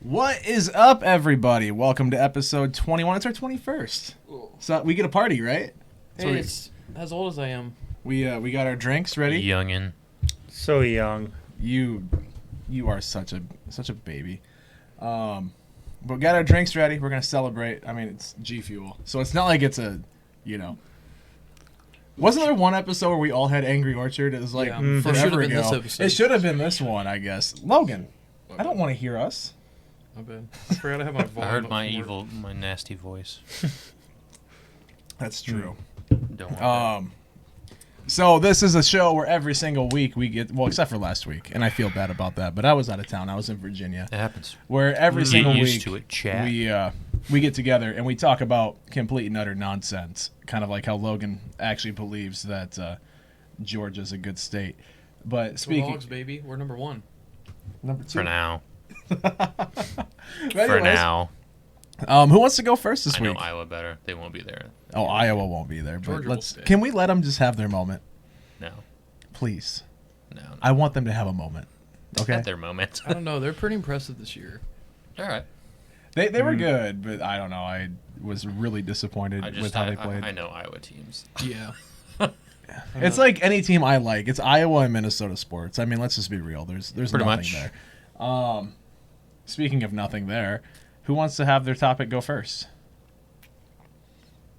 What is up, everybody? Welcome to episode 21. It's our 21st. So we get a party, right? Hey, it's as old as I am. We got our drinks ready. Youngin. So young. You are such a baby. But we got our drinks ready. We're gonna celebrate. I mean, it's G Fuel, so it's not like it's a, Wasn't there one episode where we all had Angry Orchard? It was like forever ago. It should have been this one, I guess. Logan, I don't want to hear us. My bad. I forgot to have my volume. I heard my nasty voice. That's true. Don't want So this is a show where every single week we get, well, except for last week, and I feel bad about that, but I was out of town. I was in Virginia. It happens. Where every single used week to it, chat. we get together and we talk about complete and utter nonsense, kind of like how Logan actually believes that Georgia's a good state. But speaking, Dogs, baby, we're number one. Number 2 For now. Anyways, For now. who wants to go first this I know week? Iowa better. They won't be there. Oh, Iowa won't be there. But Georgia will stay. can we let them just have their moment, No. please? No. I want them to have a moment. Okay. At their moment. I don't know. They're pretty impressive this year. All right. They were good, but I don't know. I was really disappointed with how they played. I know Iowa teams. Yeah. It's like any team I like. It's Iowa and Minnesota sports. I mean, let's just be real. There's Pretty nothing much. there. Speaking of nothing there, who wants to have their topic go first?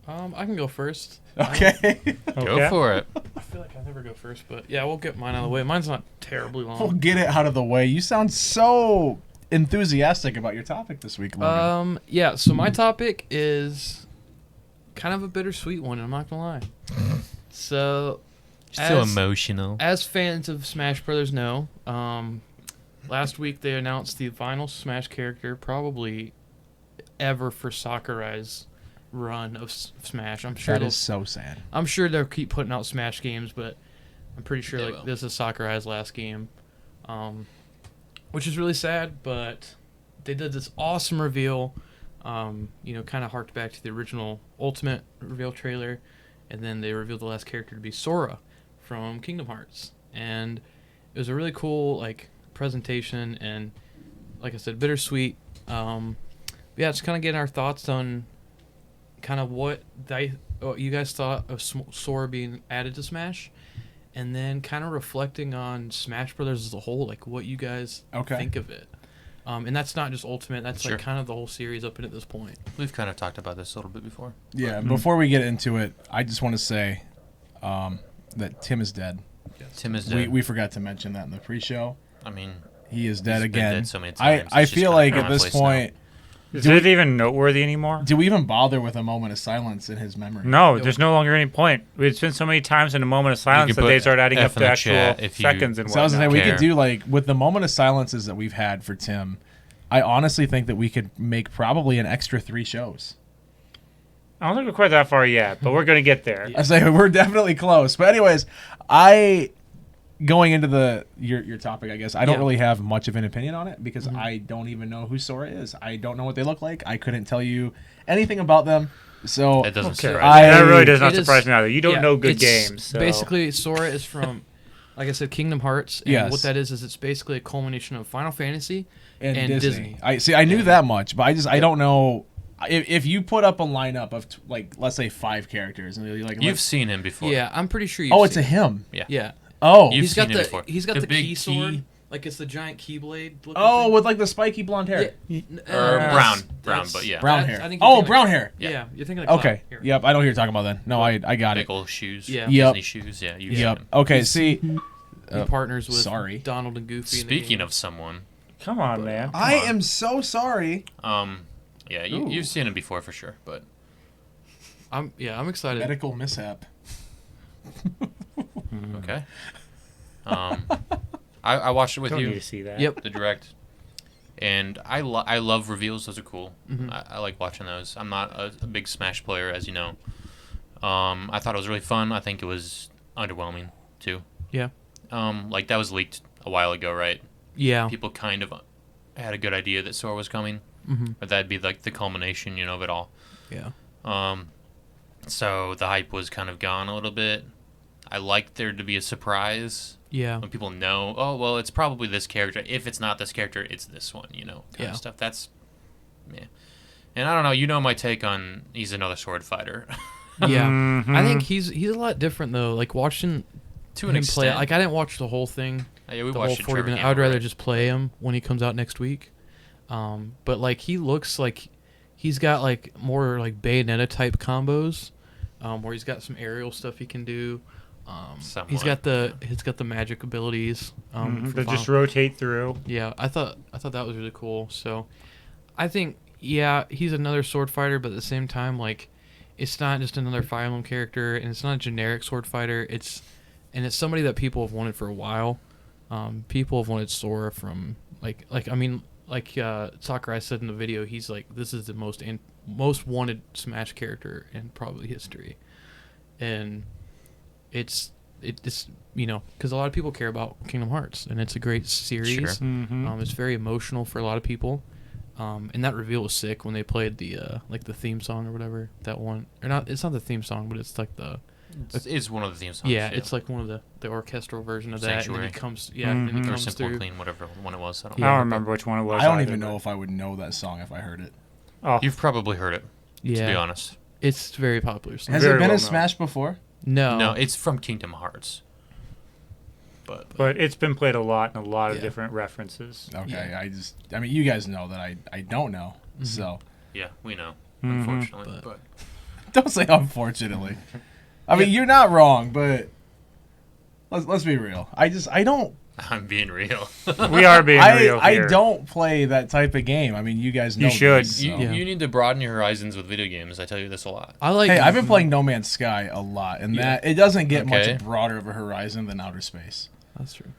I can go first. Okay. Go for it. I feel like I never go first, but yeah, we'll get mine out of the way. Mine's not terribly long. We'll get it out of the way. You sound so enthusiastic about your topic this week, Logan. Yeah. So my topic is kind of a bittersweet one. I'm not gonna lie. So, Still emotional. as fans of Smash Brothers know, last week they announced the final Smash character probably ever for Sakurai's run of Smash. I'm sure That is so sad. I'm sure they'll keep putting out Smash games, but I'm pretty sure They like will. this is Sakurai's last game, which is really sad. But they did this awesome reveal. Kind of harked back to the original Ultimate reveal trailer, and then they revealed the last character to be Sora from Kingdom Hearts, and it was a really cool presentation, and like I said, bittersweet. Just kind of getting our thoughts on kind of what you guys thought of Sora being added to Smash, and then kind of reflecting on Smash Brothers as a whole, like what you guys think of it. And that's not just Ultimate, that's Sure. like kind of the whole series up at this point. We've kind of talked about this a little bit before. Yeah, before we get into it, I just want to say that Tim is dead. Tim is dead. We forgot to mention that in the pre-show. I mean, He is dead he's been again. dead so many times. I It's just feel kinda like at this commonplace now. point, Is it even noteworthy anymore? do we even bother with a moment of silence in his memory? No, there's no longer any point. It's been so many times in a moment of silence could that they put start adding F up in to the actual chat if you- seconds and So I was whatnot. saying we care. could do with the moment of silences that we've had for Tim. I honestly think that we could make probably an extra 3 shows. I don't think we're quite that far yet, but we're going to get there. I say we're definitely close. But anyways, going into your topic, I guess I don't really have much of an opinion on it because I don't even know who Sora is. I don't know what they look like. I couldn't tell you anything about them. So It doesn't Okay, surprise me. that really does not It is- surprise me either. You don't know good it's games. So. Basically, Sora is from, like I said, Kingdom Hearts. And Yes. what that is it's basically a culmination of Final Fantasy and Disney. I knew that much, but I don't know if you put up a lineup of let's say 5 characters and you're like You've seen him before. Yeah, I'm pretty sure you've oh, it's seen a him. Yeah. Oh, You've He's got seen it the before. he's got The the big key sword. key. Like it's the giant keyblade. oh, with like the spiky blonde hair, Or brown, but yeah. brown I hair. think you're Oh, thinking brown like- hair. Yeah, you're thinking like Okay. Cloud. Here. Yep. I know who you're talking about then. No, I got it. Big old shoes. Yeah. Yep. Disney shoes. Yeah. You've Yep. seen him. Okay. See, He partners with sorry. Donald and Goofy. in the Speaking game. of someone, Come on, man. I am so sorry. yeah, Ooh. you've seen him before for sure, but I'm excited. Medical mishap. okay. I watched it with Don't you. need to see that. Yep. The direct, and I love reveals. Those are cool. Mhm. I like watching those. I'm not a big Smash player, as you know. I thought it was really fun. I think it was underwhelming too. Yeah. That was leaked a while ago, right? Yeah. People kind of had a good idea that Sora was coming, but that'd be like the culmination, of it all. Yeah. So the hype was kind of gone a little bit. I liked there to be a surprise. Yeah. When people know, oh well, it's probably this character. If it's not this character, it's this one. Kind of stuff. That's, yeah. And I don't know. You know my take on he's another sword fighter. Yeah. Mhm. I think he's a lot different though. Like watching To an him play. extent. Like I didn't watch the whole thing. Yeah, we The whole watched it. 40 minutes. I would rather just play him when he comes out next week. But like he looks like he's got like more like Bayonetta type combos, where he's got some aerial stuff he can do. He's got the magic abilities. That just rotate through. Yeah, I thought that was really cool. So, I think he's another sword fighter, but at the same time, like, it's not just another Fire Emblem character, and it's not a generic sword fighter. It's somebody that people have wanted for a while. People have wanted Sora from like Sakurai said in the video. He's like, this is the most wanted Smash character in probably history, and it's because a lot of people care about Kingdom Hearts, and it's a great series. Sure. Mm-hmm. It's very emotional for a lot of people. And that reveal was sick when they played the like the theme song or whatever. That one, or not? It's not the theme song, but it's like the. It is one of the theme songs. Yeah, it's like one of the orchestral version of that. Sanctuary. And then he comes, Mhm. and he or comes Simple through. Clean, whatever one it was. I don't I know. don't remember which one it was. I don't either, even but- know if I would know that song if I heard it. Oh, You've probably heard it. Yeah, To be honest. it's very popular. Song. Has Very it been well in known. Smash before? No, No, it's from Kingdom Hearts. but it's been played a lot in a lot of Yeah. different references. Okay, Yeah. I mean, you guys know that I don't know, Mhm. so Yeah, we know. Mhm. Unfortunately, But- don't say unfortunately. I mean, you're not wrong, but let's be real. I don't. I'm being real. We are being real I here. don't play that type of game. I mean, you guys know. You should. This, You, so. Yeah. you need to broaden your horizons with video games. I tell you this a lot. I like. Hey, I've been playing No Man's Sky a lot, and Yeah. that it doesn't get Okay. much broader of a horizon than outer space. That's true,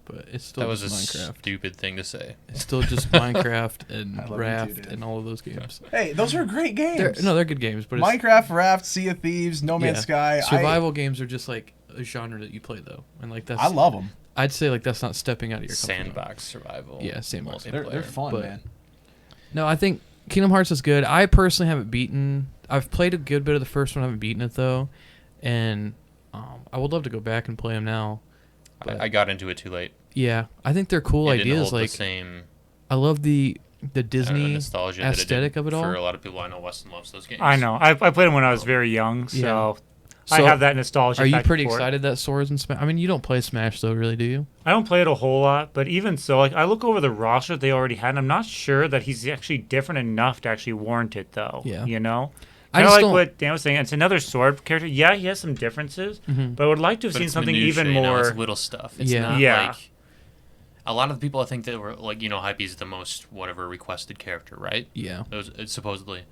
but it's still That was just a Minecraft. stupid thing to say. It's still just Minecraft and I love you too, Raft dude. and all of those games. Hey, those are great games. They're good games, but it's, Minecraft, Raft, Sea of Thieves, No Man's Yeah. Sky. survival games are just like a genre that you play though, and like that's. I love them. I'd say like that's not stepping out of your comfort zone. Sandbox survival. Yeah, sandbox. multiplayer. They're fun, But- man. No, I think Kingdom Hearts is good. I personally haven't beaten. I've played a good bit of the first one. I haven't beaten it though, and I would love to go back and play them now. But I got into it too late. yeah, I think they're cool It didn't ideas. hold Like the same I love the Disney nostalgia that aesthetic did of it all. For a lot of people, I know Weston loves those games. I know. I played them when I was very young, so I So, have that nostalgia. Are you factor pretty for it. excited that Sora's in Smash? I mean, you don't play Smash though, really, do you? I don't play it a whole lot, but even so, like I look over the roster they already had, and I'm not sure that he's actually different enough to actually warrant it, though. Yeah. You know. I Kind of just like don't. what Dan was saying. It's another sword character. Yeah, he has some differences, Mhm. but I would like to have But seen it's something minutia, even you know, more. it's little stuff. It's Yeah. not Yeah. like a lot of the people I think that were like, Hype's the most whatever requested character, right? Yeah. It's supposedly.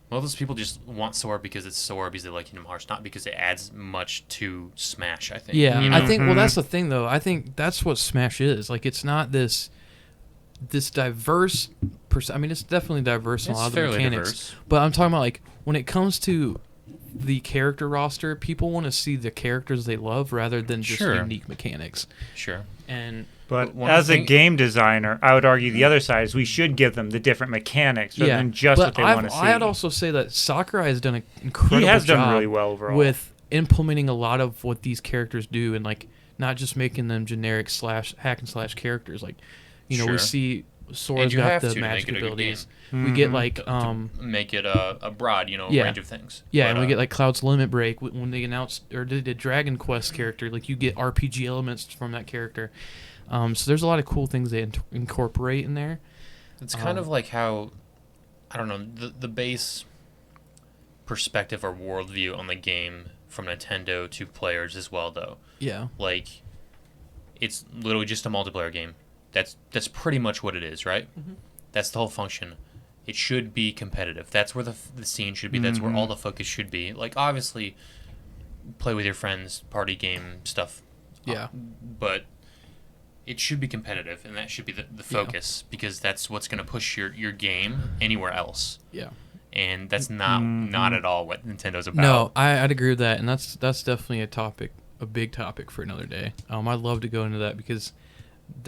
Well, those people just want Sora because it's Sora because they like Kingdom Hearts, not because it adds much to Smash. I think. Yeah, You know? I think. Well, Mhm. that's the thing, though. I think that's what Smash is. Like, it's not this diverse. I mean, it's definitely diverse in a It's lot of the fairly mechanics. diverse. But I'm talking about like when it comes to the character roster, people want to see the characters they love rather than just Sure. unique mechanics. Sure. And But One as a thing- game designer, I would argue the other side is we should give them the different mechanics rather yeah, than just but what they want to see. I'd also say that Sakurai has done an incredible he has job done really well overall. with implementing a lot of what these characters do and like not just making them generic hack and slash characters. Like, we Sure. see Sora's And you got have the to make magic it a good abilities. game. We get Mhm. like Make it a broad, Yeah. range of things. yeah, But, and we get like Cloud's Limit Break when they announced or did a Dragon Quest character. Like you get RPG elements from that character. So there's a lot of cool things they incorporate in there. It's kind of like how, I don't know, the base perspective or worldview on the game from Nintendo to players as well, though. Yeah. Like, it's literally just a multiplayer game. That's pretty much what it is, right? Mhm. That's the whole function. It should be competitive. That's where the scene should be. That's where Mhm. all the focus should be. Like, obviously, play with your friends, party game stuff. Yeah. But it should be competitive, and that should be the focus, because that's what's going to push your game anywhere else. Yeah. And that's not at all what Nintendo's about. No, I'd agree with that, and that's definitely a big topic for another day. I'd love to go into that because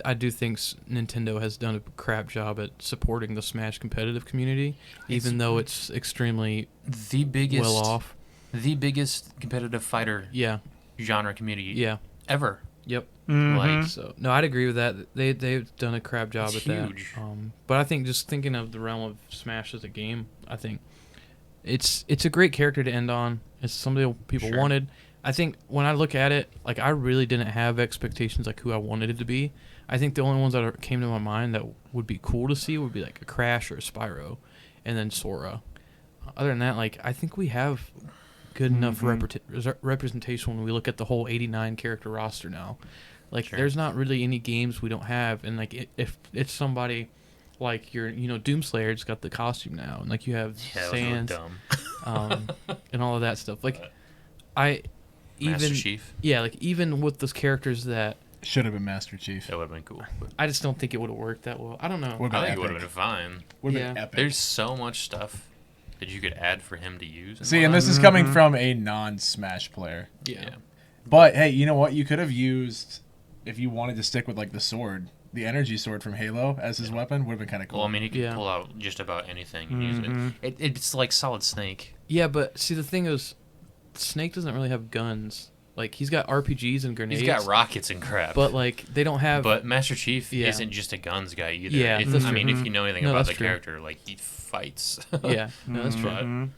I do think Nintendo has done a crap job at supporting the Smash competitive community, even though it's extremely the biggest well off. the biggest competitive fighter Yeah, genre community yeah, ever. Yep. Mhm. So no, I'd agree with that. They've done a crap job It's at huge. that. But I think just thinking of the realm of Smash as a game, I think it's a great character to end on. It's something people Sure. wanted. I think when I look at it, like I really didn't have expectations like who I wanted it to be. I think the only ones that came to my mind that would be cool to see would be like a Crash or a Spyro, and then Sora. Other than that, like I think we have good enough representation when we look at the whole 89 character roster now. Like Sure. there's not really any games we don't have, and like if it's somebody like your Doomslayer's got the costume now, and like you have Yeah, that was really Sans dumb. and all of that stuff. Like I Master even Chief. yeah, like even with those characters that Should have been Master Chief. That would have been cool. But I just don't think it would have worked that well. I don't know. Would've I been think it would epic. have been fine. Would have Yeah. been epic. There's so much stuff that you could add for him to use. See, and this is coming from a non-Smash player. Yeah. But hey, you know what? You could have used, if you wanted to stick with like the sword, the energy sword from Halo as his weapon would have been kind of cool. Well, I mean, he could Yeah. pull out just about anything and use it. It's like Solid Snake. Yeah, but see the thing is, Snake doesn't really have guns. Like he's got RPGs and grenades. He's got rockets and crap. But like they don't have. But Master Chief Yeah. isn't just a guns guy either. Yeah, If- that's I mean, true. if you know anything No, about that's the true. character, like he fights. yeah, no, that's true. But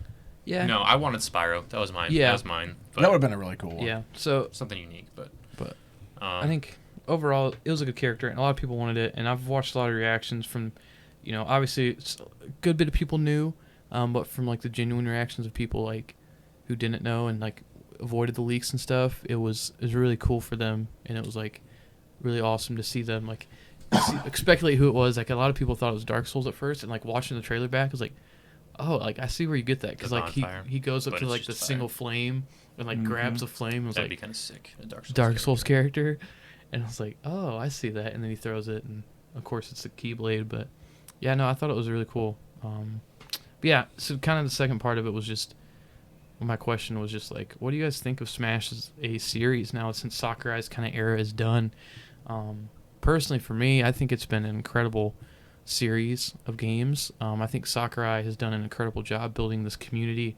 Yeah. no, I wanted Spyro. That was mine. Yeah. That was mine. But that would have been a really cool one. Yeah. So something unique. But I think overall it was a good character, and a lot of people wanted it. And I've watched a lot of reactions from, obviously it's a good bit of people knew, but from like the genuine reactions of people like who didn't know and like avoided the leaks and stuff, it was really cool for them, and it was like really awesome to see them like speculate who it was. Like a lot of people thought it was Dark Souls at first, and like watching the trailer back, I was like, oh, like I see where you get that, because The like bonfire, he goes up but to it's like the just fire. single flame and like grabs a flame and was that'd like be kind of sick. A Dark Souls. Dark Souls character, and I was like, oh, I see that, and then he throws it, and of course it's a Keyblade, but yeah, no, I thought it was really cool. But yeah, so kind of the second part of it was just, my question was just like, what do you guys think of Smash as a series now since Sakurai's kind of era is done? Personally, for me, I think it's been an incredible series of games. I think Sakurai has done an incredible job building this community.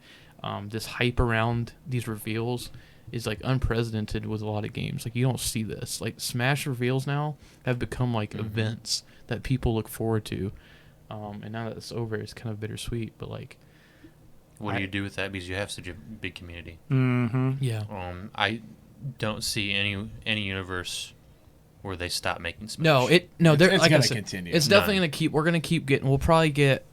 This hype around these reveals is like unprecedented with a lot of games. Like you don't see this. Like Smash reveals now have become like events that people look forward to. And now that it's over, it's kind of bittersweet. But like, What do you do with that? Because you have such a big community. yeah, I don't see any universe where they stop making Smash. they're It's like I gonna said, continue. it's definitely gonna keep. We're gonna keep getting. We'll probably get.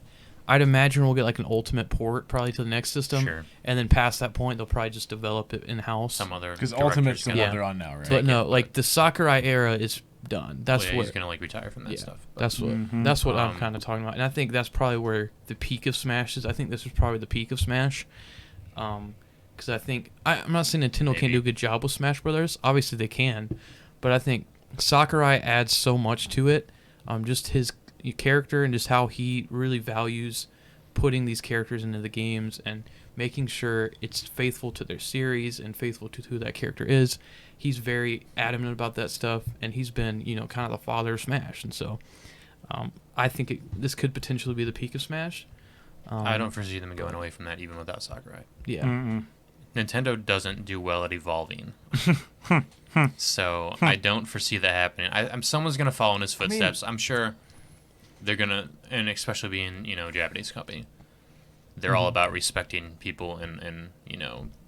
I'd imagine we'll get like an ultimate port probably to the next system, Sure. and then past that point they'll probably just develop it in house. Some other Because director's Ultimate's the gonna- one Yeah. they're on now, right? But no, it, like the Sakurai era is done. That's well, yeah, what. he's gonna like retire from that Yeah, stuff. But that's what I'm Um, kind of talking about, and I think that's probably where the peak of Smash is. I think this was probably the peak of Smash, because I think I'm not saying Nintendo can't Maybe. do a good job with Smash Brothers. Obviously they can, but I think Sakurai adds so much to it. Just his character and just how he really values putting these characters into the games and making sure it's faithful to their series and faithful to who that character is. He's very adamant about that stuff, and he's been, kind of the father of Smash. And so I think this could potentially be the peak of Smash. I don't foresee them going away from that even without Sakurai. Yeah. Nintendo doesn't do well at evolving. So I don't foresee that happening. Someone's going to follow in his footsteps. I'm sure they're going to, and especially being, Japanese company, they're all about respecting people and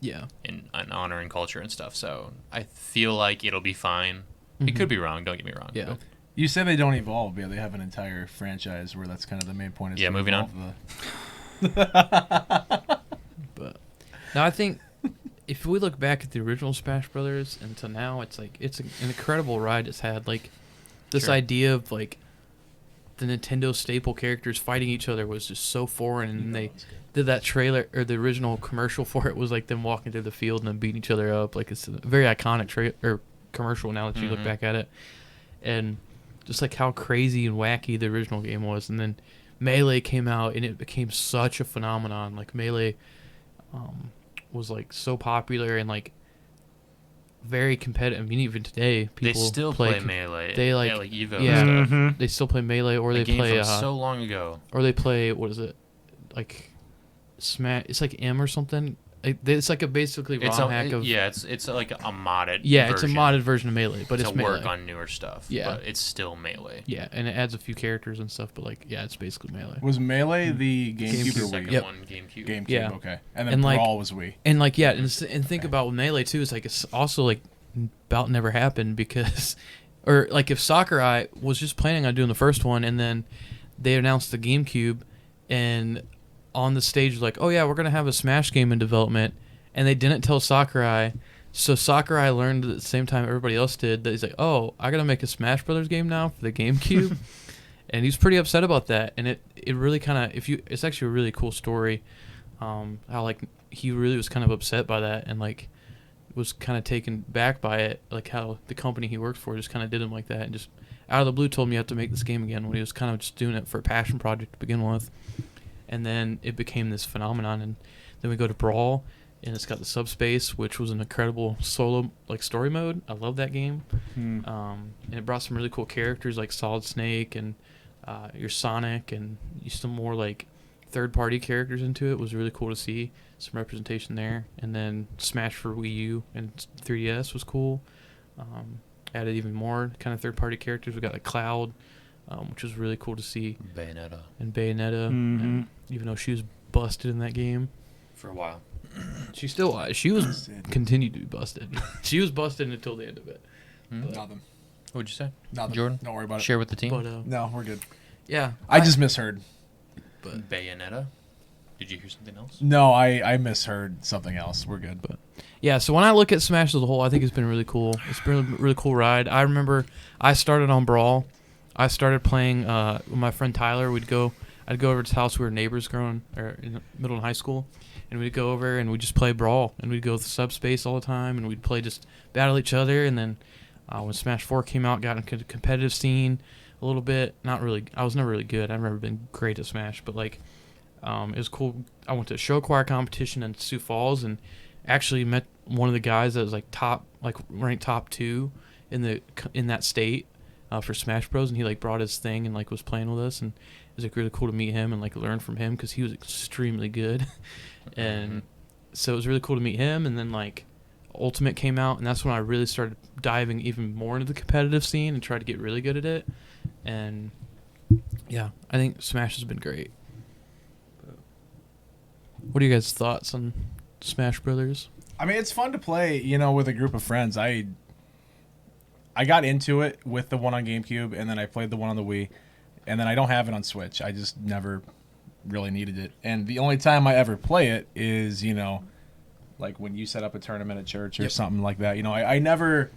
Yeah. and honor and culture and stuff. So I feel like it'll be fine. It could be wrong. Don't get me wrong. Yeah. but- You say they don't evolve, but they have an entire franchise where that's kind of the main point. Is Yeah, to moving on. But now I think if we look back at the original Smash Brothers until now, it's like it's an incredible ride it's had. Like this Sure. idea of like the Nintendo staple characters fighting each other was just so foreign, and they did that trailer or the original commercial for it was like them walking through the field and then beating each other up. Like it's a very iconic commercial now that you look back at it, and just like how crazy and wacky the original game was. And then Melee came out and it became such a phenomenon. Like Melee was like so popular and like very competitive. I mean, even today They people still play Melee. They like, at, Evo yeah, and stuff. they still play Melee, or A they game play from so long ago. or they play, what is it, like Smash? It's like M or something. It's like a basically ROM hack of it's like a modded. Yeah, version it's a modded version of Melee, but to it's Melee. work on newer stuff. Yeah. But it's still Melee. Yeah, and it adds a few characters and stuff, but like it's basically Melee. Was Melee the GameCube or Second Wii? one, GameCube. GameCube, Yeah. okay. And then And, like- Brawl was Wii. And like and think about with Melee too, it's like it's also like about never happened because, or like if Sakurai was just planning on doing the first one and then they announced the GameCube, and on the stage like, oh yeah, we're gonna have a Smash game in development, and they didn't tell Sakurai, so Sakurai learned at the same time everybody else did that he's like, oh, I gotta make a Smash Brothers game now for the GameCube, and he's pretty upset about that, and it really kind of it's actually a really cool story, how like he really was kind of upset by that and like was kind of taken back by it, like how the company he worked for just kind of did him like that and just out of the blue told me you have to make this game again when he was kind of just doing it for a passion project to begin with. And then it became this phenomenon, and then we go to Brawl, and it's got the subspace, which was an incredible solo like story mode. I love that game. And it brought some really cool characters like Solid Snake and your Sonic, and some more like third-party characters into it. It was really cool to see some representation there. And then Smash for Wii U and 3DS was cool. Added even more kind of third-party characters. We got like Cloud, which was really cool to see. Bayonetta. And even though she was busted in that game, For a while. she was continued to be busted. She was busted until the end of it. Nothing. What'd you say? Nothing. Jordan? Don't worry about it. Share with the team? But No, we're good. yeah, I just misheard. But Bayonetta? Did you hear something else? No, I misheard something else. We're good. But yeah, so when I look at Smash as a whole, I think it's been really cool. It's been a really cool ride. I remember I started on Brawl. I started playing with my friend Tyler. I'd go over to his house. We were neighbors in middle and high school, and we'd go over and we'd just play Brawl, and we'd go to subspace all the time, and we'd play just battle each other. And then when Smash 4 came out, got into the competitive scene a little bit. Not really. I was never really good. I've never been great at Smash, but like it was cool. I went to a show choir competition in Sioux Falls and actually met one of the guys that was like ranked top 2 in that state for Smash Bros. And he like brought his thing and like was playing with us, and it was like really cool to meet him and like learn from him because he was extremely good. And so it was really cool to meet him. And then like Ultimate came out, and that's when I really started diving even more into the competitive scene and tried to get really good at it. And yeah, I think Smash has been great. What are you guys' thoughts on Smash Brothers? I mean, it's fun to play, with a group of friends. I got into it with the one on GameCube, and then I played the one on the Wii, and then I don't have it on Switch. I just never really needed it. And the only time I ever play it is, like when you set up a tournament at church or something like that. I never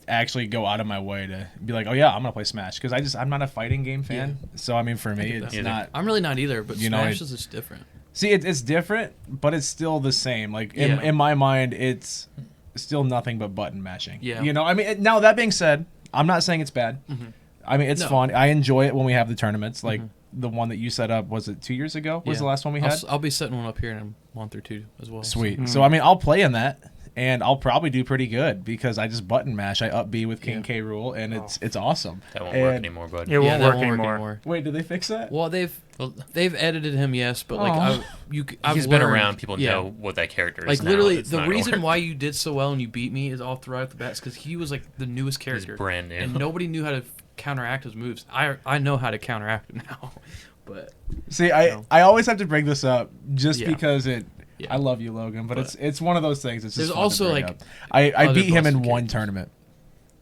actually go out of my way to be like, oh yeah, I'm gonna play Smash, because I'm not a fighting game fan. Yeah. So I mean, for me, it's Either. not. I'm really not either, but Smash is just different. See, it's different, but it's still the same. Like in my mind, it's still nothing but button mashing. Yeah. I mean, now that being said, I'm not saying it's bad. Mm-hmm. I mean, it's fun. I enjoy it when we have the tournaments. Like the one that you set up, was it 2 years ago? Was the last one we had? I'll be setting one up here in a month or two as well. Sweet. So I mean, I'll play in that, and I'll probably do pretty good because I just button mash. I up B with King K rule, and it's awesome. That won't work anymore, bud. It won't that work anymore. Wait, did they fix that? Well, they've edited him, yes, but like I've He's been learned- around. People know what that character is. Like now. literally, It's the not gonna reason work. why you did so well and you beat me is all throughout the bats because he was like the newest He's character, brand new. and nobody knew how to counteract his moves. I know how to counteract him now, but See, I always have to bring this up just Yeah. because Yeah. I love you, Logan, but it's one of those things. It's just There's fun to also, bring like, up. I other beat him in busted one characters. tournament.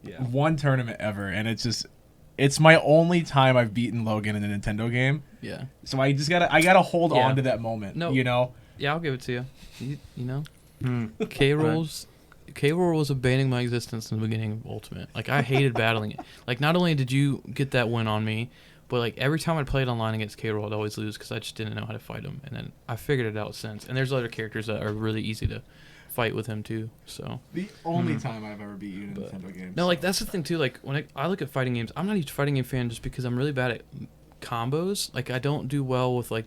yeah, One tournament ever, and it's my only time I've beaten Logan in a Nintendo game. yeah, So I gotta hold Yeah. on to that moment. No. You I'll give it to you. You know, K Roll was abandoning my existence in the beginning of Ultimate. Like I hated battling it. Like not only did you get that win on me, but like every time I played online against K Roll, I'd always lose because I just didn't know how to fight him. And then I figured it out since. And there's other characters that are really easy to fight with him too. So The only time I've ever beat you in a Nintendo game. no, like that's the thing too. Like when I look at fighting games, I'm not a huge fighting game fan just because I'm really bad at combos. Like I don't do well with like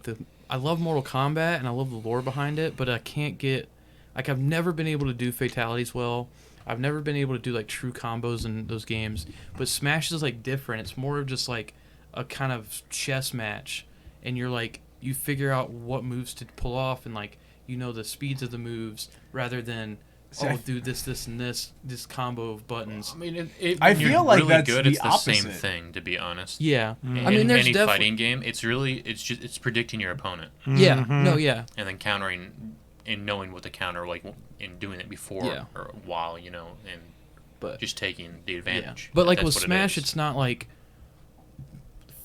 I love Mortal Kombat and I love the lore behind it, but I can't get like I've never been able to do fatalities well. I've never been able to do like true combos in those games. But Smash is like different. It's more of just like a kind of chess match, and you're like you figure out what moves to pull off, and like you know the speeds of the moves rather than do this and this combo of buttons. I mean, I when you're feel like really that's good. the It's the same opposite. thing, to be honest. Yeah, I mean, there's any fighting game, it's predicting your opponent. Yeah, no, yeah, and then countering and knowing what the counter and doing it before or while, and just taking the advantage. Yeah. But like That's with what Smash, it is. it's not like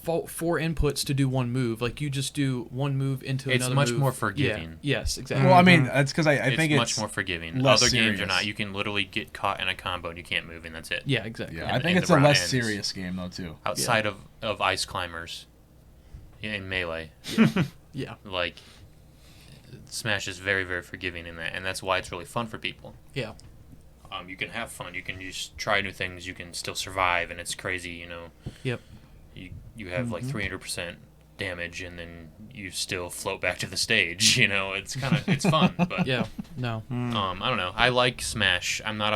4 inputs to do one move. Like you just do one move into It's another much move. more forgiving. Yeah. Yes, exactly. Well, I mean, that's because I think it's much more forgiving. less Other games are serious. not. You can literally get caught in a combo and you can't move, and that's it. Yeah, exactly. Yeah, I And- think and it's the a round less ends. serious game though too. Outside of Ice Climbers in Melee, Yeah. like Smash is very, very forgiving in that, and that's why it's really fun for people. Yeah. You can have fun. You can just try new things. You can still survive, and it's crazy. Yep. You have like 300% damage, and then you still float back to the stage. It's it's fun. But Yeah. No. I don't know. I like Smash. I'm not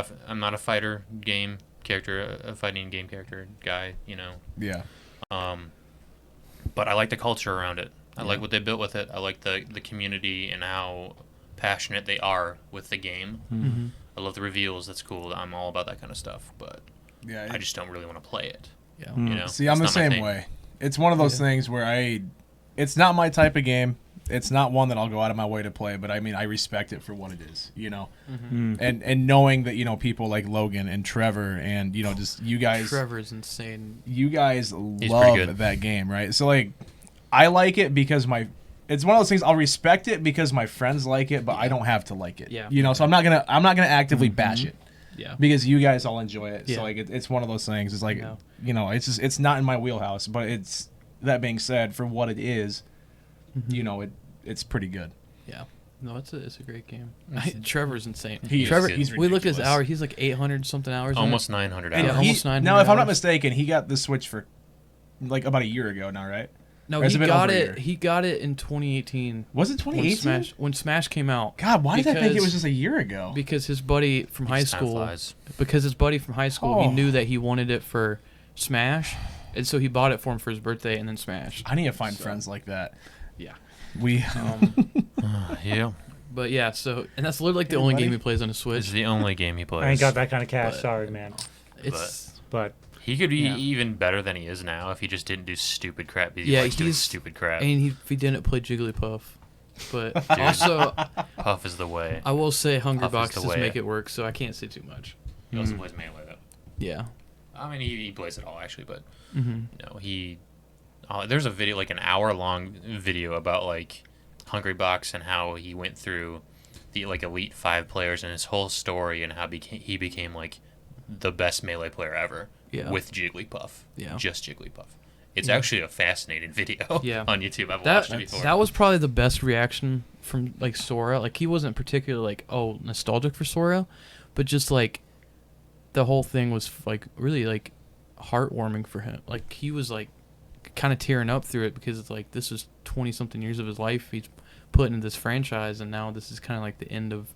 a fighter game character, a fighting game character guy. Yeah. But I like the culture around it. I like what they built with it. I like the community and how passionate they are with the game. Mm-hmm. I love the reveals. That's cool. I'm all about that kind of stuff. But Yeah. I just don't really want to play it. Yeah. See, I'm the It's not my same thing. way. It's one of those things where it's not my type of game. It's not one that I'll go out of my way to play, but I mean, I respect it for what it is, and knowing that, people like Logan and Trevor and, just you guys, Trevor's insane. you guys pretty love good. that game, right? So like, I like it because it's one of those things I'll respect it because my friends like it, but I don't have to like it. Yeah. So I'm not gonna actively bash it. Yeah. Because you guys all enjoy it, Yeah. so like it's one of those things. It's like No. it's not in my wheelhouse, but that being said, for what it is, it's pretty good. Yeah. No, it's a great game. Trevor's insane. He's We looked at his ridiculous. hour. He's like 800 something hours. in it. Almost 900 And hours. Yeah, almost 900 now, if I'm not hours. mistaken, he got the Switch for like about a year ago now, right? No, Or has he it been got over a it. year? He got it in 2018. Was it 2018? When Smash came out. God, why did I think it Because- was just a year ago? Because his buddy from high Time school. flies. Because his buddy from high school, he Oh. knew that he wanted it for Smash, and so he bought it for him for his birthday, and then Smash. I need to find friends like that. Yeah. We Yeah. But yeah, and that's literally like the only game he plays on his Switch. It's the only game he plays. I ain't got that kind of cash. But- Sorry, man. It's But He could be Yeah. even better than he is now if he just didn't do stupid crap. He Yeah, likes doing he's- stupid crap. and he didn't play Jigglypuff, but Dude. also Puff is the way. I will say Hungry Puff is the Boxes way. make it work, so I can't say too much. He also plays Melee, though. Yeah. I mean, he plays it all, actually, but Mm-hmm. he... there's a video, like an hour-long video about, like, Hungry Box and how he went through the, like, Elite 5 players and his whole story and how he became, like, the best Melee player ever with Jigglypuff. Yeah. Just Jigglypuff. It's actually a fascinating video Yeah. on YouTube. I've watched it That before. that was probably the best reaction from like Sora. Like he wasn't particularly like nostalgic for Sora, but just like the whole thing was like really like heartwarming for him. Like he was like kind of tearing up through it because it's like this is 20 something years of his life he's put into this franchise, and now this is kind of like the end of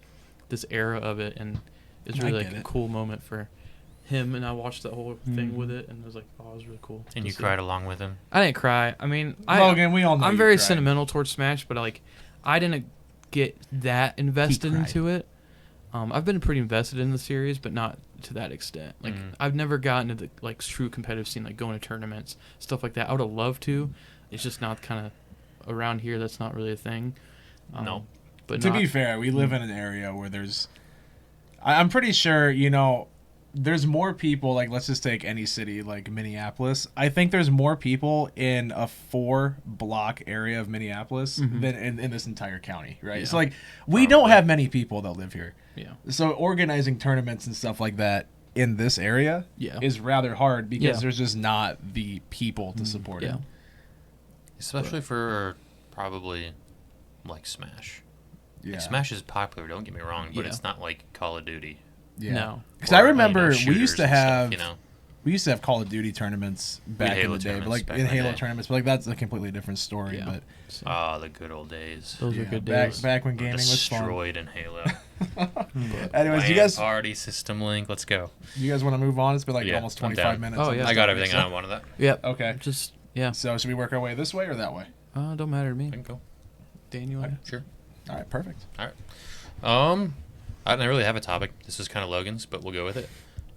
this era of it, and it's I really get like a it. cool moment for him. And I watched that whole thing with it, and it was like, oh, it was really cool. And to you see. cried along with him. I didn't cry. I mean, Logan, we all know I'm you very cried. sentimental towards Smash, but I didn't get that invested cried. into it. I've been pretty invested in the series, but not to that extent. Like I've never gotten to the like true competitive scene, like going to tournaments, stuff like that. I would have loved to. It's just not kind of around here. That's not really a thing. No. But To not, be fair, we live in an area where I'm pretty sure, there's more people, like, let's just take any city, like Minneapolis. I think there's more people in a 4-block area of Minneapolis than in this entire county, right? Yeah. So, like, we don't have many people that live here. yeah, So organizing tournaments and stuff like that in this area Yeah. is rather hard because Yeah. there's just not the people to support yeah, it. Especially for probably like Smash. Yeah. Like, Smash is popular, don't get me wrong, but Yeah. it's not like Call of Duty. Yeah. No. Because I Or, remember we shooters used to and stuff, have we used to have Call of Duty tournaments back in Halo the day, but tournaments like back in in the Halo day. tournaments, but like that's a completely different story. Yeah. But So, the good old days. those are yeah, good back days. back when gaming was fun. Destroyed in Halo. Anyways, you LAN guys party, System Link, let's go. want to move on? It's been like Yeah, almost I'm 25 down. minutes. Oh, on yeah. this I got topic, everything so- I wanted that. Yep. Okay. Just yeah. So should we work our way this way or that way? Don't matter to me. I can go. Daniel. Sure. All right, perfect. All right. I don't really have a topic. This is kind of Logan's, but we'll go with it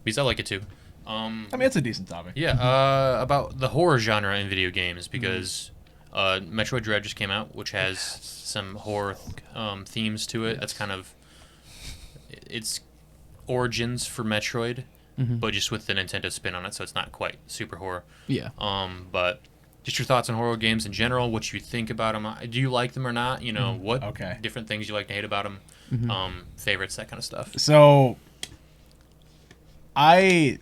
because I like it too. I mean, it's a decent topic. Yeah. About the horror genre in video games because Metroid Dread just came out, which has some horror themes to it. Yes. That's kind of its origins for Metroid, but just with the Nintendo spin on it, so it's not quite super horror. Yeah. But just your thoughts on horror games in general, what you think about them. Do you like them or not? You know, what different things you like to hate about them, favorites, that kind of stuff. So, I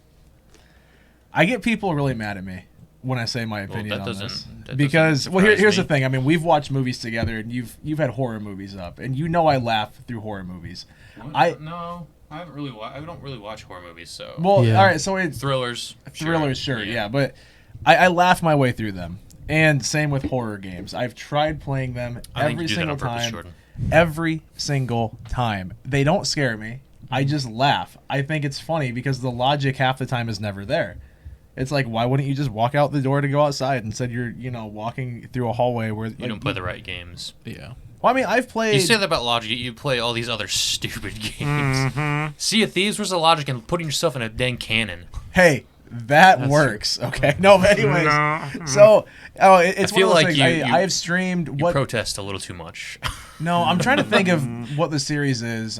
get people really mad at me when I say my opinion on this. Because, well, here's the thing. I mean, we've watched movies together, and you've had horror movies up, and you know I laugh through horror movies. No, I haven't really. I don't really watch horror movies, so. Well, all right, so it's thrillers. Sure, yeah, but I laugh my way through them, and same with horror games. I've tried playing them every single time. Every single time, they don't scare me. I just laugh. I think it's funny because the logic half the time is never there. It's like, why wouldn't you just walk out the door to go outside instead you're, walking through a hallway where you don't play the right games. Yeah. Well, I mean, I've played. You say that about logic. You play all these other stupid games. Sea of Thieves. Where's the logic in putting yourself in a dang cannon? Hey, that works. Okay. No, but anyways. So, it's I feel one of like those things. I have streamed. You protest a little too much. No, I'm trying to think of what the series is.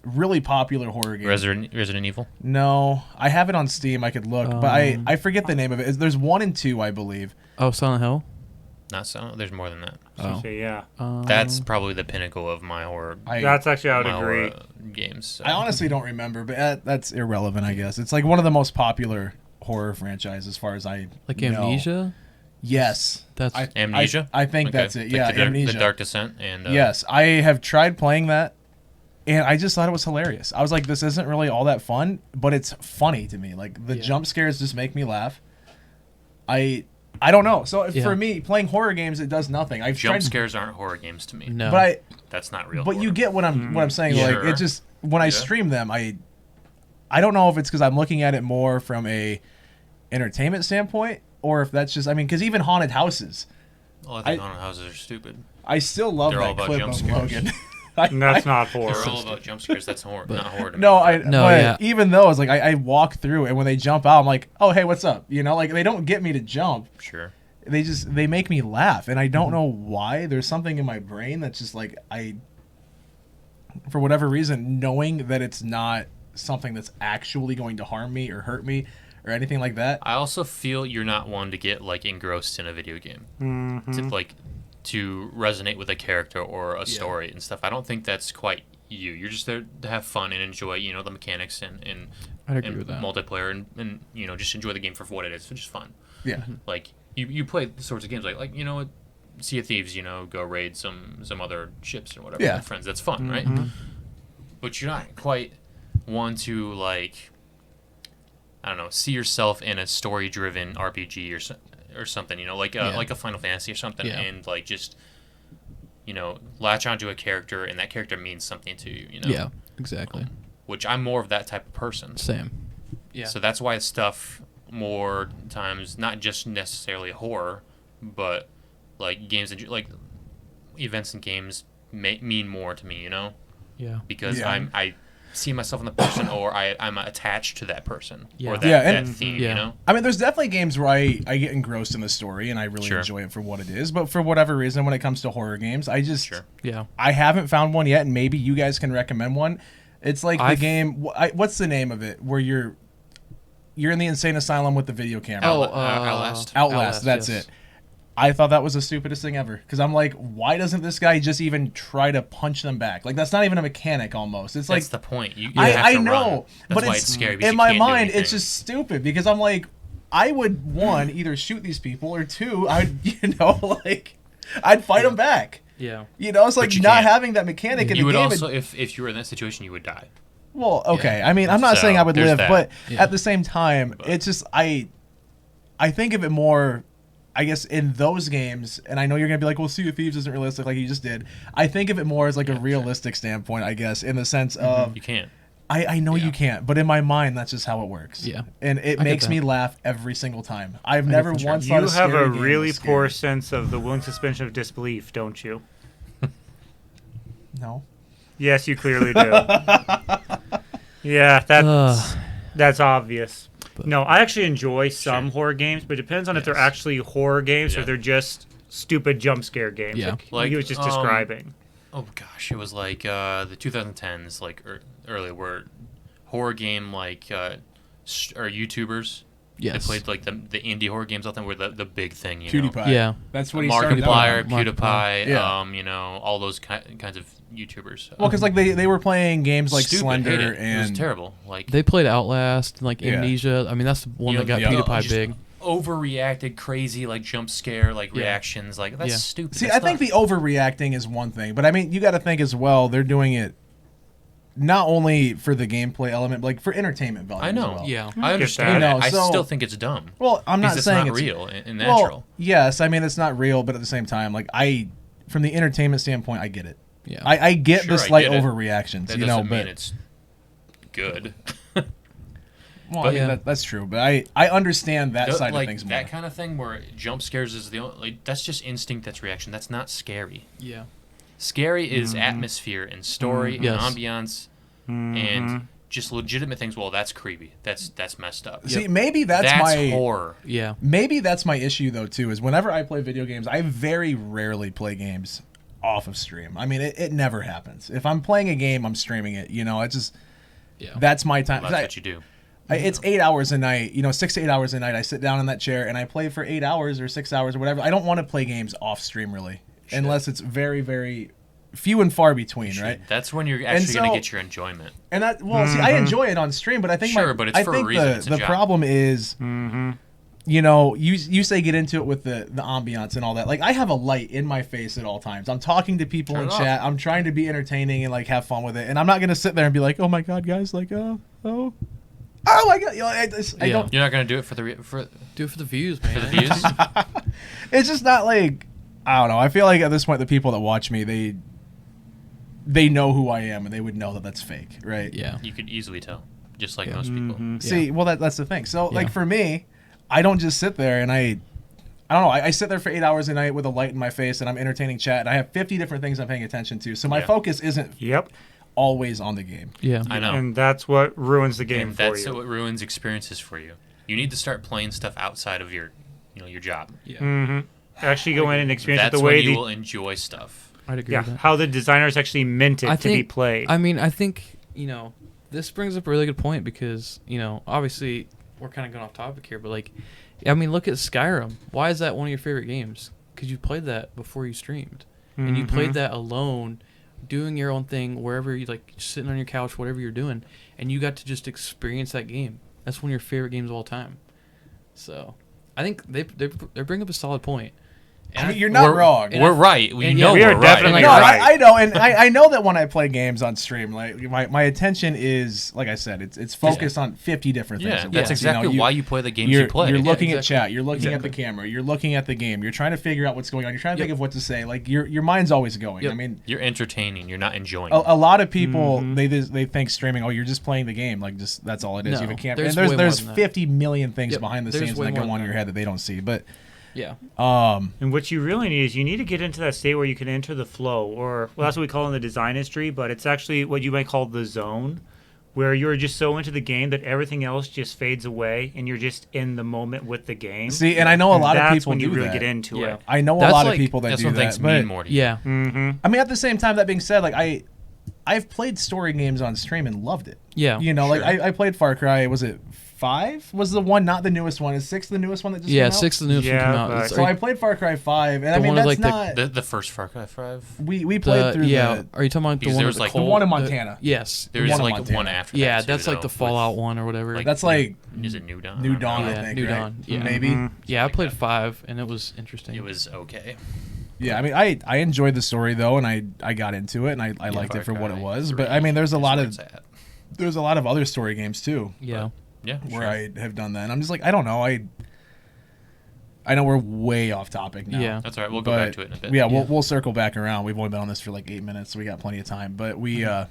Really popular horror game. Resident Evil? No, I have it on Steam. I could look, but I forget the name of it. There's 1 and 2, I believe. Oh, Silent Hill? Not so. There's more than that. Oh. Yeah. That's probably the pinnacle of my horror. That's actually, I would agree. Games. So. I honestly don't remember, but that's irrelevant, I guess. It's like one of the most popular horror franchises, as far as I know. Amnesia. Yes, That's Amnesia. I think that's it. Yeah, Amnesia. The Dark Descent and. Yes, I have tried playing that. And I just thought it was hilarious. I was like, this isn't really all that fun, but it's funny to me. Like, the jump scares just make me laugh. I don't know. So, for me, playing horror games, it does nothing. Jump scares aren't horror games to me. No. But that's not real But horror. you get what I'm saying. Yeah. Like, it just, when I stream them, I don't know if it's because I'm looking at it more from a entertainment standpoint, or if that's just, I mean, because even haunted houses. Well, I think haunted houses are stupid. I still love They're all that about clip jump of scares. Logan. That's not horror. They're all about jump scares. That's horror, not horror to me. But even though it's like I walk through, and when they jump out, I'm like, oh, hey, what's up? Like, they don't get me to jump. Sure. They make me laugh, and I don't know why. There's something in my brain that's just like, for whatever reason, knowing that it's not something that's actually going to harm me or hurt me or anything like that. I also feel you're not one to get like engrossed in a video game. To resonate with a character or a story and stuff. I don't think that's quite you. You're just there to have fun and enjoy, the mechanics and I'd agree with that. Multiplayer and just enjoy the game for what it is. It's just fun. Yeah. Like you play the sorts of games like Sea of Thieves, go raid some other ships or whatever with friends. That's fun, right? But you're not quite one to like, I don't know, see yourself in a story-driven RPG or something, like a Final Fantasy or something, and like just latch onto a character, and that character means something to you. Yeah, exactly. Which I'm more of that type of person. Same. Yeah. So that's why stuff more times not just necessarily horror, but like games and like events and games mean more to me. Yeah. Because I see myself in the person, or I'm attached to that person or that, and, that theme, I mean, there's definitely games where I get engrossed in the story and I really enjoy it for what it is, but for whatever reason, when it comes to horror games, I just I haven't found one yet, and maybe you guys can recommend one. It's like the game, what's the name of it, where you're in the insane asylum with the video camera. Outlast, that's it. I thought that was the stupidest thing ever, because I'm like, why doesn't this guy just even try to punch them back? Like, that's not even a mechanic almost. It's like, that's the point. You I have to know, run. That's but why it's scary. Because in my mind, it's just stupid, because I'm like, I would one either shoot these people, or two, I'd I'd fight them back. Yeah. It's like not having that mechanic in the game. You would also, if you were in that situation, you would die. Well, okay. I mean, I'm not saying I would live, but at the same time, it's just I think of it more, I guess, in those games, and I know you're going to be like, well, Sea of Thieves isn't realistic like you just did. I think of it more as like a realistic standpoint, I guess, in the sense of... You can't. I know you can't, but in my mind, that's just how it works. Yeah. And it makes me laugh every single time. I've never once thought a scary game You have a really was poor scary. sense of the willing suspension of disbelief, don't you? No. Yes, you clearly do. Yeah, that's obvious. No, I actually enjoy some horror games, but it depends on if they're actually horror games or they're just stupid jump scare games. Yeah. Like he was just describing. Oh gosh, it was like the 2010s, like early, where horror game like or YouTubers. Yes. They played like the indie horror games out there were the big thing. You PewDiePie. know? Yeah. That's what he started out Markiplier, on. PewDiePie, Yeah. you know, all those kinds of YouTubers. Well, because like they were playing games like Stupid, Slender hate it. It was and terrible. Like They played Outlast and like Yeah. Amnesia. I mean, that's the one that got PewDiePie just big. overreacted, crazy like jump scare like reactions. Like that's Yeah. stupid. See, That's I think not- the overreacting is one thing, but I mean, you got to think as well. They're doing it not only for the gameplay element, but like for entertainment value. I know. As well. Yeah. I understand. that. You know, I so- still think it's dumb. Well, I'm not Because saying it's it's not real and well, natural. yes, I mean it's not real, but at the same time, like from the entertainment standpoint, I get it. Yeah. I get Sure, the I slight get it. overreactions, That you doesn't know, mean but it's good. well, but- I mean, Yeah. that's true. But I understand that side like of things more. that kind of thing where jump scares is the only, like that's just instinct. That's reaction. That's not scary. Yeah. Scary is atmosphere and story Yes. and ambiance and just legitimate things. Well, that's creepy. That's messed up. See, maybe that's my horror. Yeah. maybe that's my issue though too. Is whenever I play video games, I very rarely play games off of stream. I mean, it never happens. If I'm playing a game, I'm streaming it. You know, it's just that's my time. Well, that's what you do. It's 8 hours a night, 6 to 8 hours a night. I sit down in that chair and I play for 8 hours or 6 hours or whatever. I don't want to play games off stream really, unless it's very, very few and far between, right? That's when you're actually so- going to get your enjoyment. And that, well, see, I enjoy it on stream, but I think Sure, but it's I for a think reason. It's a the job. problem is, you say get into it with the ambiance and all that. Like I have a light in my face at all times. I'm talking to people Turn in it off. chat. I'm trying to be entertaining and like have fun with it. And I'm not gonna sit there and be like, oh my god, guys, like oh my god, I Yeah. don't. You're not going to do it for Do it for the views, man. the views. It's just not like I don't know. I feel like at this point, the people that watch me, they know who I am and they would know that that's fake, right? Yeah. You could easily tell, just like most people. See, well, that's the thing. So, like for me, I don't just sit there and I don't know. I sit there for 8 hours a night with a light in my face and I'm entertaining chat. And I have 50 different things I'm paying attention to. So my Yeah. focus isn't Yep. always on the game. Yeah. I know. And that's what ruins the game And for that's you. what ruins experiences for you. You need to start playing stuff outside of your job. Yeah. Actually go in and experience it That's the way when you the will enjoy stuff. I'd agree yeah, with that. how the designers actually meant it to be played. I mean, I think, this brings up a really good point because, obviously we're kind of going off topic here, but like, I mean, look at Skyrim. Why is that one of your favorite games? Because you played that before you streamed. And you played that alone, doing your own thing, wherever you like, sitting on your couch, whatever you're doing, and you got to just experience that game. That's one of your favorite games of all time. So, I think they bring up a solid point. I mean, you're not wrong. We're right. We and know we are we're definitely No, right. right. I know, and I know that when I play games on stream, like my attention is, like I said, it's focused on 50 different things. Yeah, at that's once. exactly why you play the games You're, you play. you're looking at exactly. chat. You're looking at the camera. You're looking at the game. You're trying to figure out what's going on. You're trying to think of what to say. Like your mind's always going. Yep. I mean, You're entertaining. You're not enjoying. a lot of people they think streaming. Oh, you're just playing the game. Like just that's all it is. No, You have a camera. there's And way there's more than that. 50 million things Yep, behind the there's scenes way that more go on in than your that. head that they don't see. But Yeah. And what you really need is you need to get into that state where you can enter the flow, or well, that's what we call in the design industry, but it's actually what you might call the zone, where you're just so into the game that everything else just fades away, and you're just in the moment with the game. see, and I know a lot of That's people when you do really that. get into Yeah. it. I know a That's lot of like- people that That's do when things that. But mean more to you. Yeah. I mean, at the same time, that being said, like I've played story games on stream and loved it. Yeah. Like I played Far Cry. Was it 5? Was the one not the newest one? Is 6 the newest one that just Yeah, came out? 6 the newest one Yeah, came out. but- It's- So I played Far Cry 5, and I The mean one that's with, like, not. The first Far Cry 5. We played through yeah. the. Are you talking about the Because one there with was, like, The cold- one in Montana. Yes. There's one in like Montana. one after. Yeah, that that's too, like the though, Fallout with- one or whatever. like- That's like Is it New Dawn? New or Dawn, not? I think. New right? Dawn, yeah. Maybe. Yeah, I played 5 and it was interesting. It was okay. Yeah, I mean, I enjoyed the story though, and I got into it, and I liked it for Far what it Cry was. 3 But I mean, there's a is lot where of it's at. other story games too. Yeah. Yeah, Where sure. I have done that. And I'm just like, I don't know. I know we're way off topic now. Yeah. That's all right. We'll go But back to it in a bit. yeah, Yeah. we'll circle back around. We've only been on this for like 8 minutes, so we got plenty of time. But we, I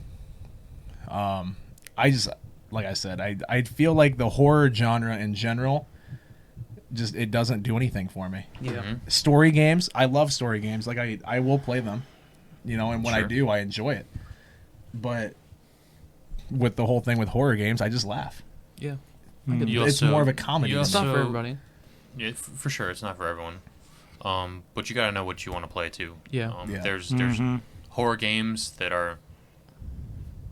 just, like I said, I feel like the horror genre in general, just it doesn't do anything for me. Yeah. Mhm. Story games, I love story games. Like I will play them, you know, and when I Sure. do, I enjoy it. But with the whole thing with horror games, I just laugh. Yeah. It's more of a comedy. It's not for So- everybody. Yeah, for sure, it's not for everyone. But you gotta know what you want to play too. Yeah. Yeah. There's horror games that are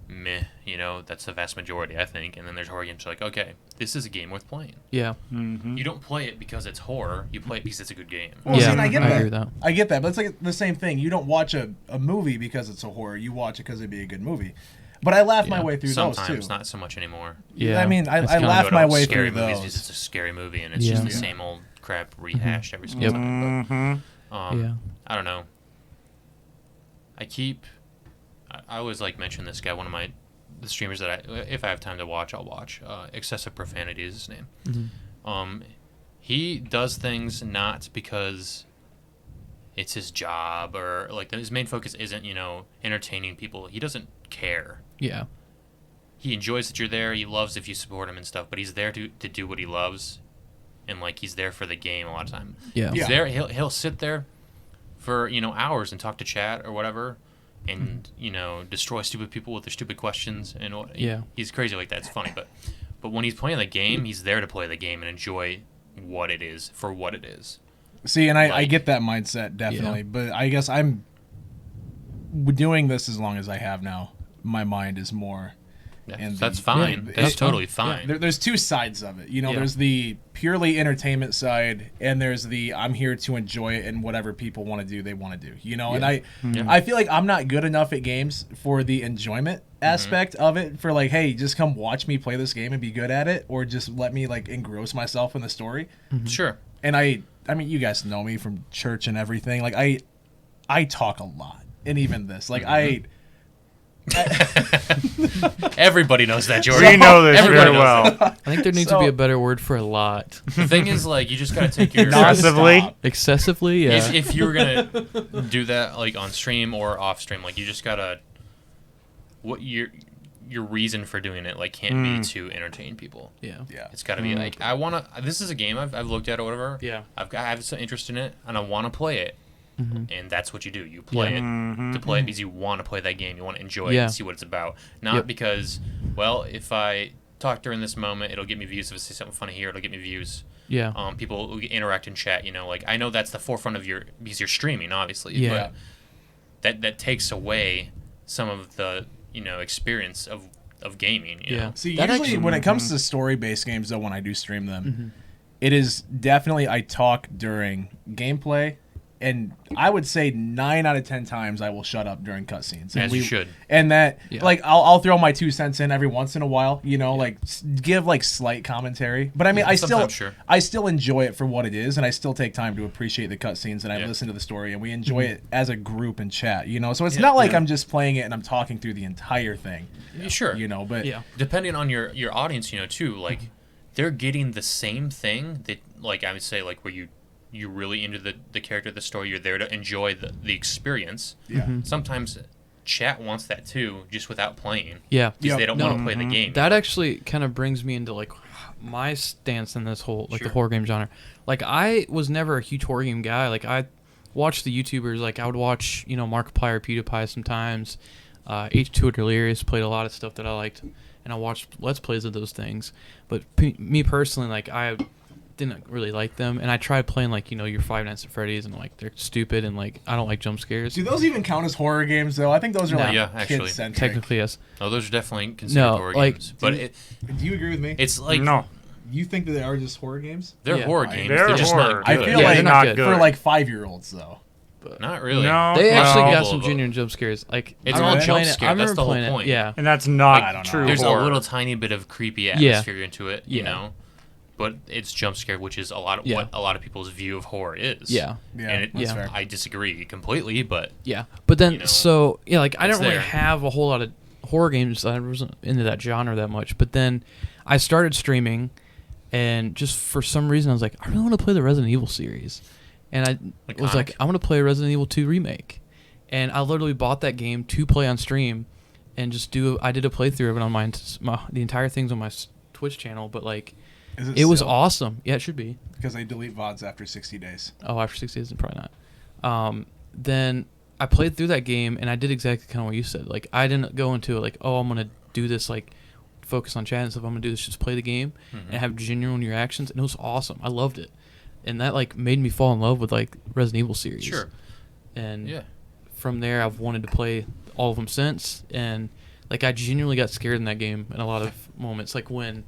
meh, you know, that's the vast majority, I think. And then there's horror games like, okay, this is a game worth playing. Yeah. You don't play it because it's horror. You play it because it's a good game. Well, Yeah, see, and I get I that. agree with that. I get that, but it's like the same thing. You don't watch a movie because it's a horror. You watch it because it'd be a good movie. But I laugh my Yeah. way through Sometimes, those too. not so much anymore. Yeah. I mean, I That's kinda- laugh Go to my all way scary through movies those. because it's a scary movie and it's Yeah. just the Yeah. same old crap rehashed every single Yep. time. But, Yeah. I don't know. I always like mention this guy, one of the streamers that if I have time to watch, I'll watch. Excessive Profanity is his name. Mhm. He does things not because it's his job or like his main focus isn't, you know, entertaining people. He doesn't care. Yeah. He enjoys that you're there. He loves if you support him and stuff, but he's there to do what he loves, and like he's there for the game a lot of time. Yeah. He's Yeah. there. He'll sit there for, you know, hours and talk to chat or whatever, and you know, destroy stupid people with their stupid questions and what. Yeah. He's crazy like that. It's funny, but when he's playing the game, he's there to play the game and enjoy what it is for what it is. See, and I Like- get that mindset definitely, but I guess I'm doing this as long as I have now. My mind is more. Yeah, And that's the- fine. yeah, That's it- totally fine. There's two sides of it. You know, Yeah. there's the purely entertainment side, and there's the I'm here to enjoy it, and whatever people want to do, they want to do. You know, and Yeah. I feel like I'm not good enough at games for the enjoyment aspect of it. For like, hey, just come watch me play this game and be good at it, or just let me like engross myself in the story. Sure. And I mean, you guys know me from church and everything. Like I talk a lot, and even this, like Everybody knows that, Jordan. We know this Everybody very knows well. that. I think there needs to be a better word for a lot. The thing is, like, you just gotta take your Excessively? Nonstop. Excessively, yeah. if you were gonna do that like on stream or off stream, like you just gotta what your reason for doing it like can't be to entertain people. yeah. Yeah. It's gotta be like I wanna. This is a game I've looked at or whatever. Yeah. I have some interest in it and I want to play it. And that's what you do. You play Yeah. it to play it because you want to play that game. You want to enjoy it Yeah. and see what it's about. Not Yep. because, well, if I talk during this moment, it'll get me views. If I say something funny here, it'll get me views. Yeah. People will interact in chat. You know, like I know that's the forefront of because you're streaming, obviously. Yeah. But that takes away some of the experience of gaming. You Yeah. know? See, That usually actually- when it comes to story-based games, though, when I do stream them, it is definitely I talk during gameplay, and I would say 9 out of 10 times I will shut up during cutscenes. And As you should. And that, Yeah. like, I'll throw my 2 cents in every once in a while, like give like slight commentary. But I mean, Yeah, sometimes, sure. I still enjoy it for what it is, and I still take time to appreciate the cutscenes, and I Yeah. listen to the story, and we enjoy it as a group in chat. So it's not like I'm just playing it and I'm talking through the entire thing. Yeah, sure. But Yeah. Depending on your audience, too, like they're getting the same thing that, like I would say, like where you're really into the character, the story. You're there to enjoy the experience. yeah. Sometimes chat wants that too, just without playing. Yeah. Because they don't No. want to play the game. That actually kind of brings me into like my stance in this whole like Sure. the horror game genre. Like I was never a huge horror game guy. Like I watched the YouTubers. Like I would watch Markiplier, PewDiePie sometimes. H2 Delirious played a lot of stuff that I liked, and I watched Let's Plays of those things. But me personally, like I didn't really like them, and I tried playing like your Five Nights at Freddy's, and like they're stupid, and like I don't like jump scares. Do those even count as horror games, though? I think those are No. like Yeah, actually. kid-centric. Technically, yes. Oh, those are definitely considered No, horror like, games. But Do you agree with me? it's like No. You think that they are just horror games? they're Yeah. horror Right. games. They're They're just horror. not I good. feel Yeah, like they're not good. for like 5-year-olds, though. Not really. No. They actually got Couple some of them. genuine jump scares. Like It's I all remember jump playing it- scare. I That's remember the whole playing it, point. Yeah. And that's not I don't know. true There's horror. a little tiny bit of creepy Yeah. atmosphere into it, Yeah. But it's jump scare, which is what a lot of people's view of horror is. Yeah. Yeah, And that's Yeah. fair. I disagree completely, but Yeah, but then know, so yeah, like I it's didn't really there. have a whole lot of horror games. I wasn't into that genre that much. But then I started streaming, and just for some reason I was like, I really want to play the Resident Evil series, and I was like, Iconic. I want to play Resident Evil 2 remake, and I literally bought that game to play on stream, and I did a playthrough of it on the entire thing's on my Twitch channel, but like Is it was still? awesome. Yeah, it should be. Because they delete VODs after 60 days. Oh, after 6 days, probably not. Then I played through that game, and I did exactly kind of what you said. Like, I didn't go into it like, oh, I'm gonna do this, like, focus on chat and stuff. I'm gonna do this, just play the game and have genuine reactions, and it was awesome. I loved it, and that like made me fall in love with like Resident Evil series. Sure. And from there, I've wanted to play all of them since, and like I genuinely got scared in that game in a lot of moments, like when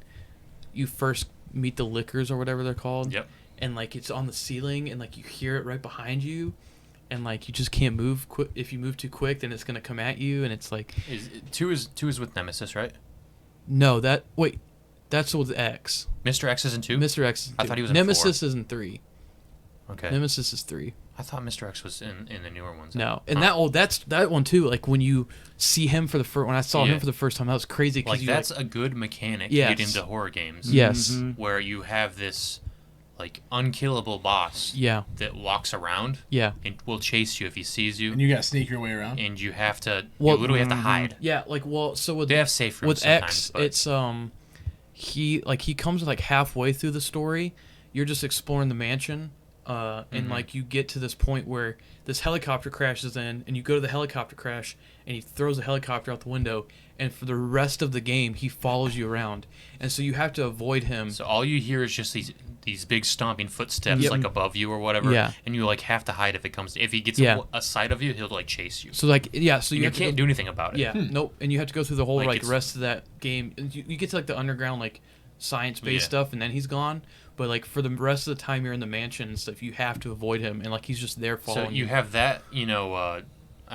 you first meet the lickers or whatever they're called. Yep. And like it's on the ceiling, and like you hear it right behind you, and like you just can't move quick. If you move too quick, then it's gonna come at you, and it's like Two is with Nemesis, right? no, that's with X. Mr. X is in 2? Mr. X is in 2. I thought he was in Nemesis 4. is in 3. Okay. Nemesis is 3. I thought Mr. X was in the newer ones. No, and that's that one too. Like when you see him for the first, when I saw him Yeah. for the first time, that was crazy. Like Cause that's a good mechanic Yes. to get into horror games. Yes. Where you have this like unkillable boss Yeah. that walks around Yeah. and will chase you if he sees you, And you gotta sneak your way around. and you have to Well, you literally have to hide. Yeah. Like so with They have safe rooms with sometimes, X, but it's he comes like halfway through the story. You're just exploring the mansion, and like you get to this point where this helicopter crashes in, and you go to the helicopter crash, and he throws the helicopter out the window, and for the rest of the game he follows you around, and so you have to avoid him. So all you hear is just these big stomping footsteps Yep. like above you or whatever. Yeah. And you like have to hide if he gets Yeah. a sight of you, he'll like chase you. So like so You have to can't go, do anything about it. Yeah, nope. And you have to go through the whole Like, like it's- rest of that game. And you get to like the underground like science-based Yeah. stuff, and then he's gone. But like for the rest of the time you're in the mansion and stuff, you have to avoid him, and like he's just there following So you have that, I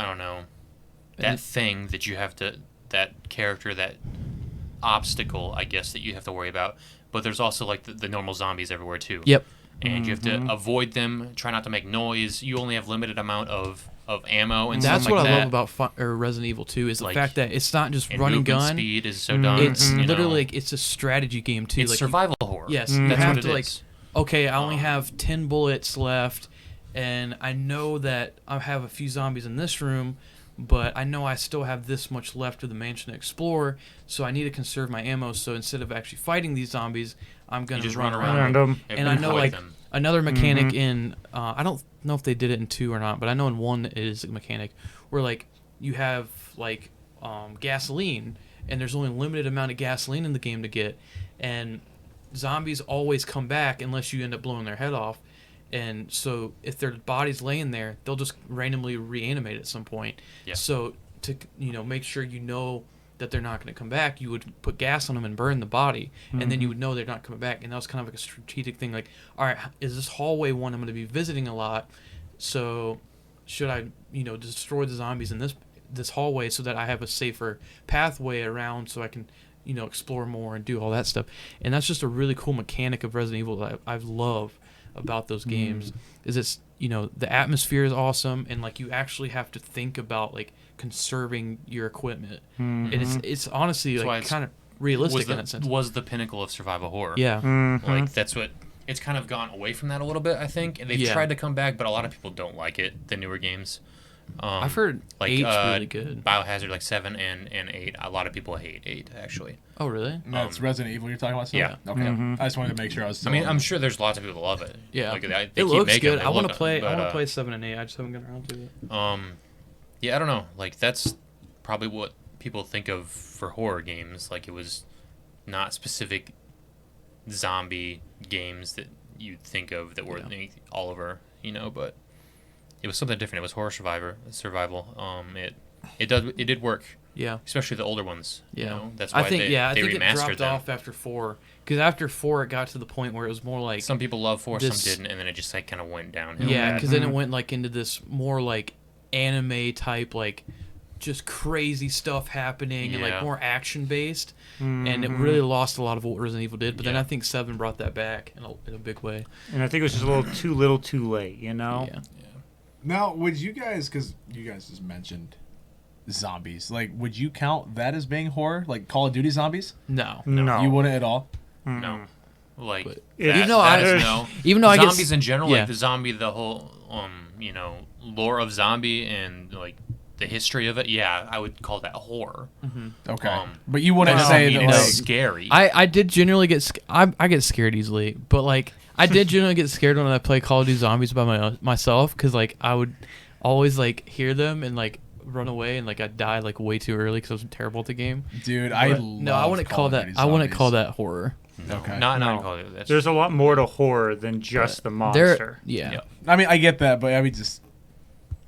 don't know, that thing that you have to, that character, that obstacle, I guess, that you have to worry about. But there's also like the normal zombies everywhere too. Yep. And you have to avoid them, try not to make noise. You only have limited amount of ammo and That's stuff what like I that. love about Resident Evil 2 is the Like, fact that it's not just And run and movement gun. speed is so done. It's you know. literally like, it's a strategy game too. It's like survival horror. Yes, you That's have what to it like. is. Okay, I only have 10 bullets left, and I know that I have a few zombies in this room, but I know I still have this much left of the mansion to explore, so I need to conserve my ammo. So instead of actually fighting these zombies, I'm You gonna just run run around. around. Random. And I know avoid like them. another mechanic in I don't know if they did it in 2 or not, but I know in 1 it is a mechanic where like you have like gasoline, and there's only a limited amount of gasoline in the game to get, and zombies always come back unless you end up blowing their head off. And so if their body's laying there, they'll just randomly reanimate at some point. Yeah. So to make sure that they're not going to come back, you would put gas on them and burn the body, and then you would know they're not coming back. And that was kind of like a strategic thing. Like, all right, is this hallway one I'm going to be visiting a lot? So should I, destroy the zombies in this hallway so that I have a safer pathway around, so I can, explore more and do all that stuff. And that's just a really cool mechanic of Resident Evil that I love about those games. Is it's the atmosphere is awesome, and like you actually have to think about like conserving your equipment, and it's honestly That's why like it's- kind of realistic in that sense. was the pinnacle of survival horror. Yeah. Like that's what it's kind of gone away from that a little bit, I think, and they've Yeah. tried to come back, but a lot of people don't like it. The newer games. I've heard like 8's really good. Biohazard, like 7 and 8. A lot of people hate 8 actually. Oh really? And that's Resident Evil you're talking about? Still? Yeah. Okay. I just wanted to make sure I was. I mean, still I'm on sure there's lots of people that love it. Yeah. Like, they It keep looks making good. them, I they want to look play. good, I want but, to play 7 and 8. I just haven't gotten around to it. Yeah, I don't know. Like that's probably what people think of for horror games. Like it was not specific zombie games that you'd think of that were all over, but it was something different. It was horror survival. It did work, Yeah. especially the older ones. Yeah. That's why I think they I think it remastered dropped them. off after 4, because after 4 it got to the point where it was more like Some people love 4, this- some didn't, and then it just like kind of went downhill. yeah, because then it went like into this more like anime type, like just crazy stuff happening and like Yeah. more action based, and it really lost a lot of what Resident Evil did. But then Yeah. I think 7 brought that back in a big way. And I think it was just a little too little, too late. You know. Yeah. Now, would you guys, because you guys just mentioned zombies, like, would you count that as being horror? Like Call of Duty zombies? No. No. You wouldn't at all? No. Like But- that, Even though that I- is no. even though I get zombies in general, yeah. like the zombie, the whole lore of zombie and like the history of it, yeah, I would call that horror. Okay. But you wouldn't That say doesn't that, mean like, it's scary. I did generally get I get scared easily, but like I did generally get scared when I play Call of Duty Zombies by myself, because like I would always like hear them and like run away, and like I die like way too early because I was terrible at the game. Dude, But I no, I wouldn't call that. I wouldn't call that horror. No, Okay. not No. Call it. That's There's a lot more to horror than just the monster. Yeah. Yeah. I mean, I get that, but I mean, just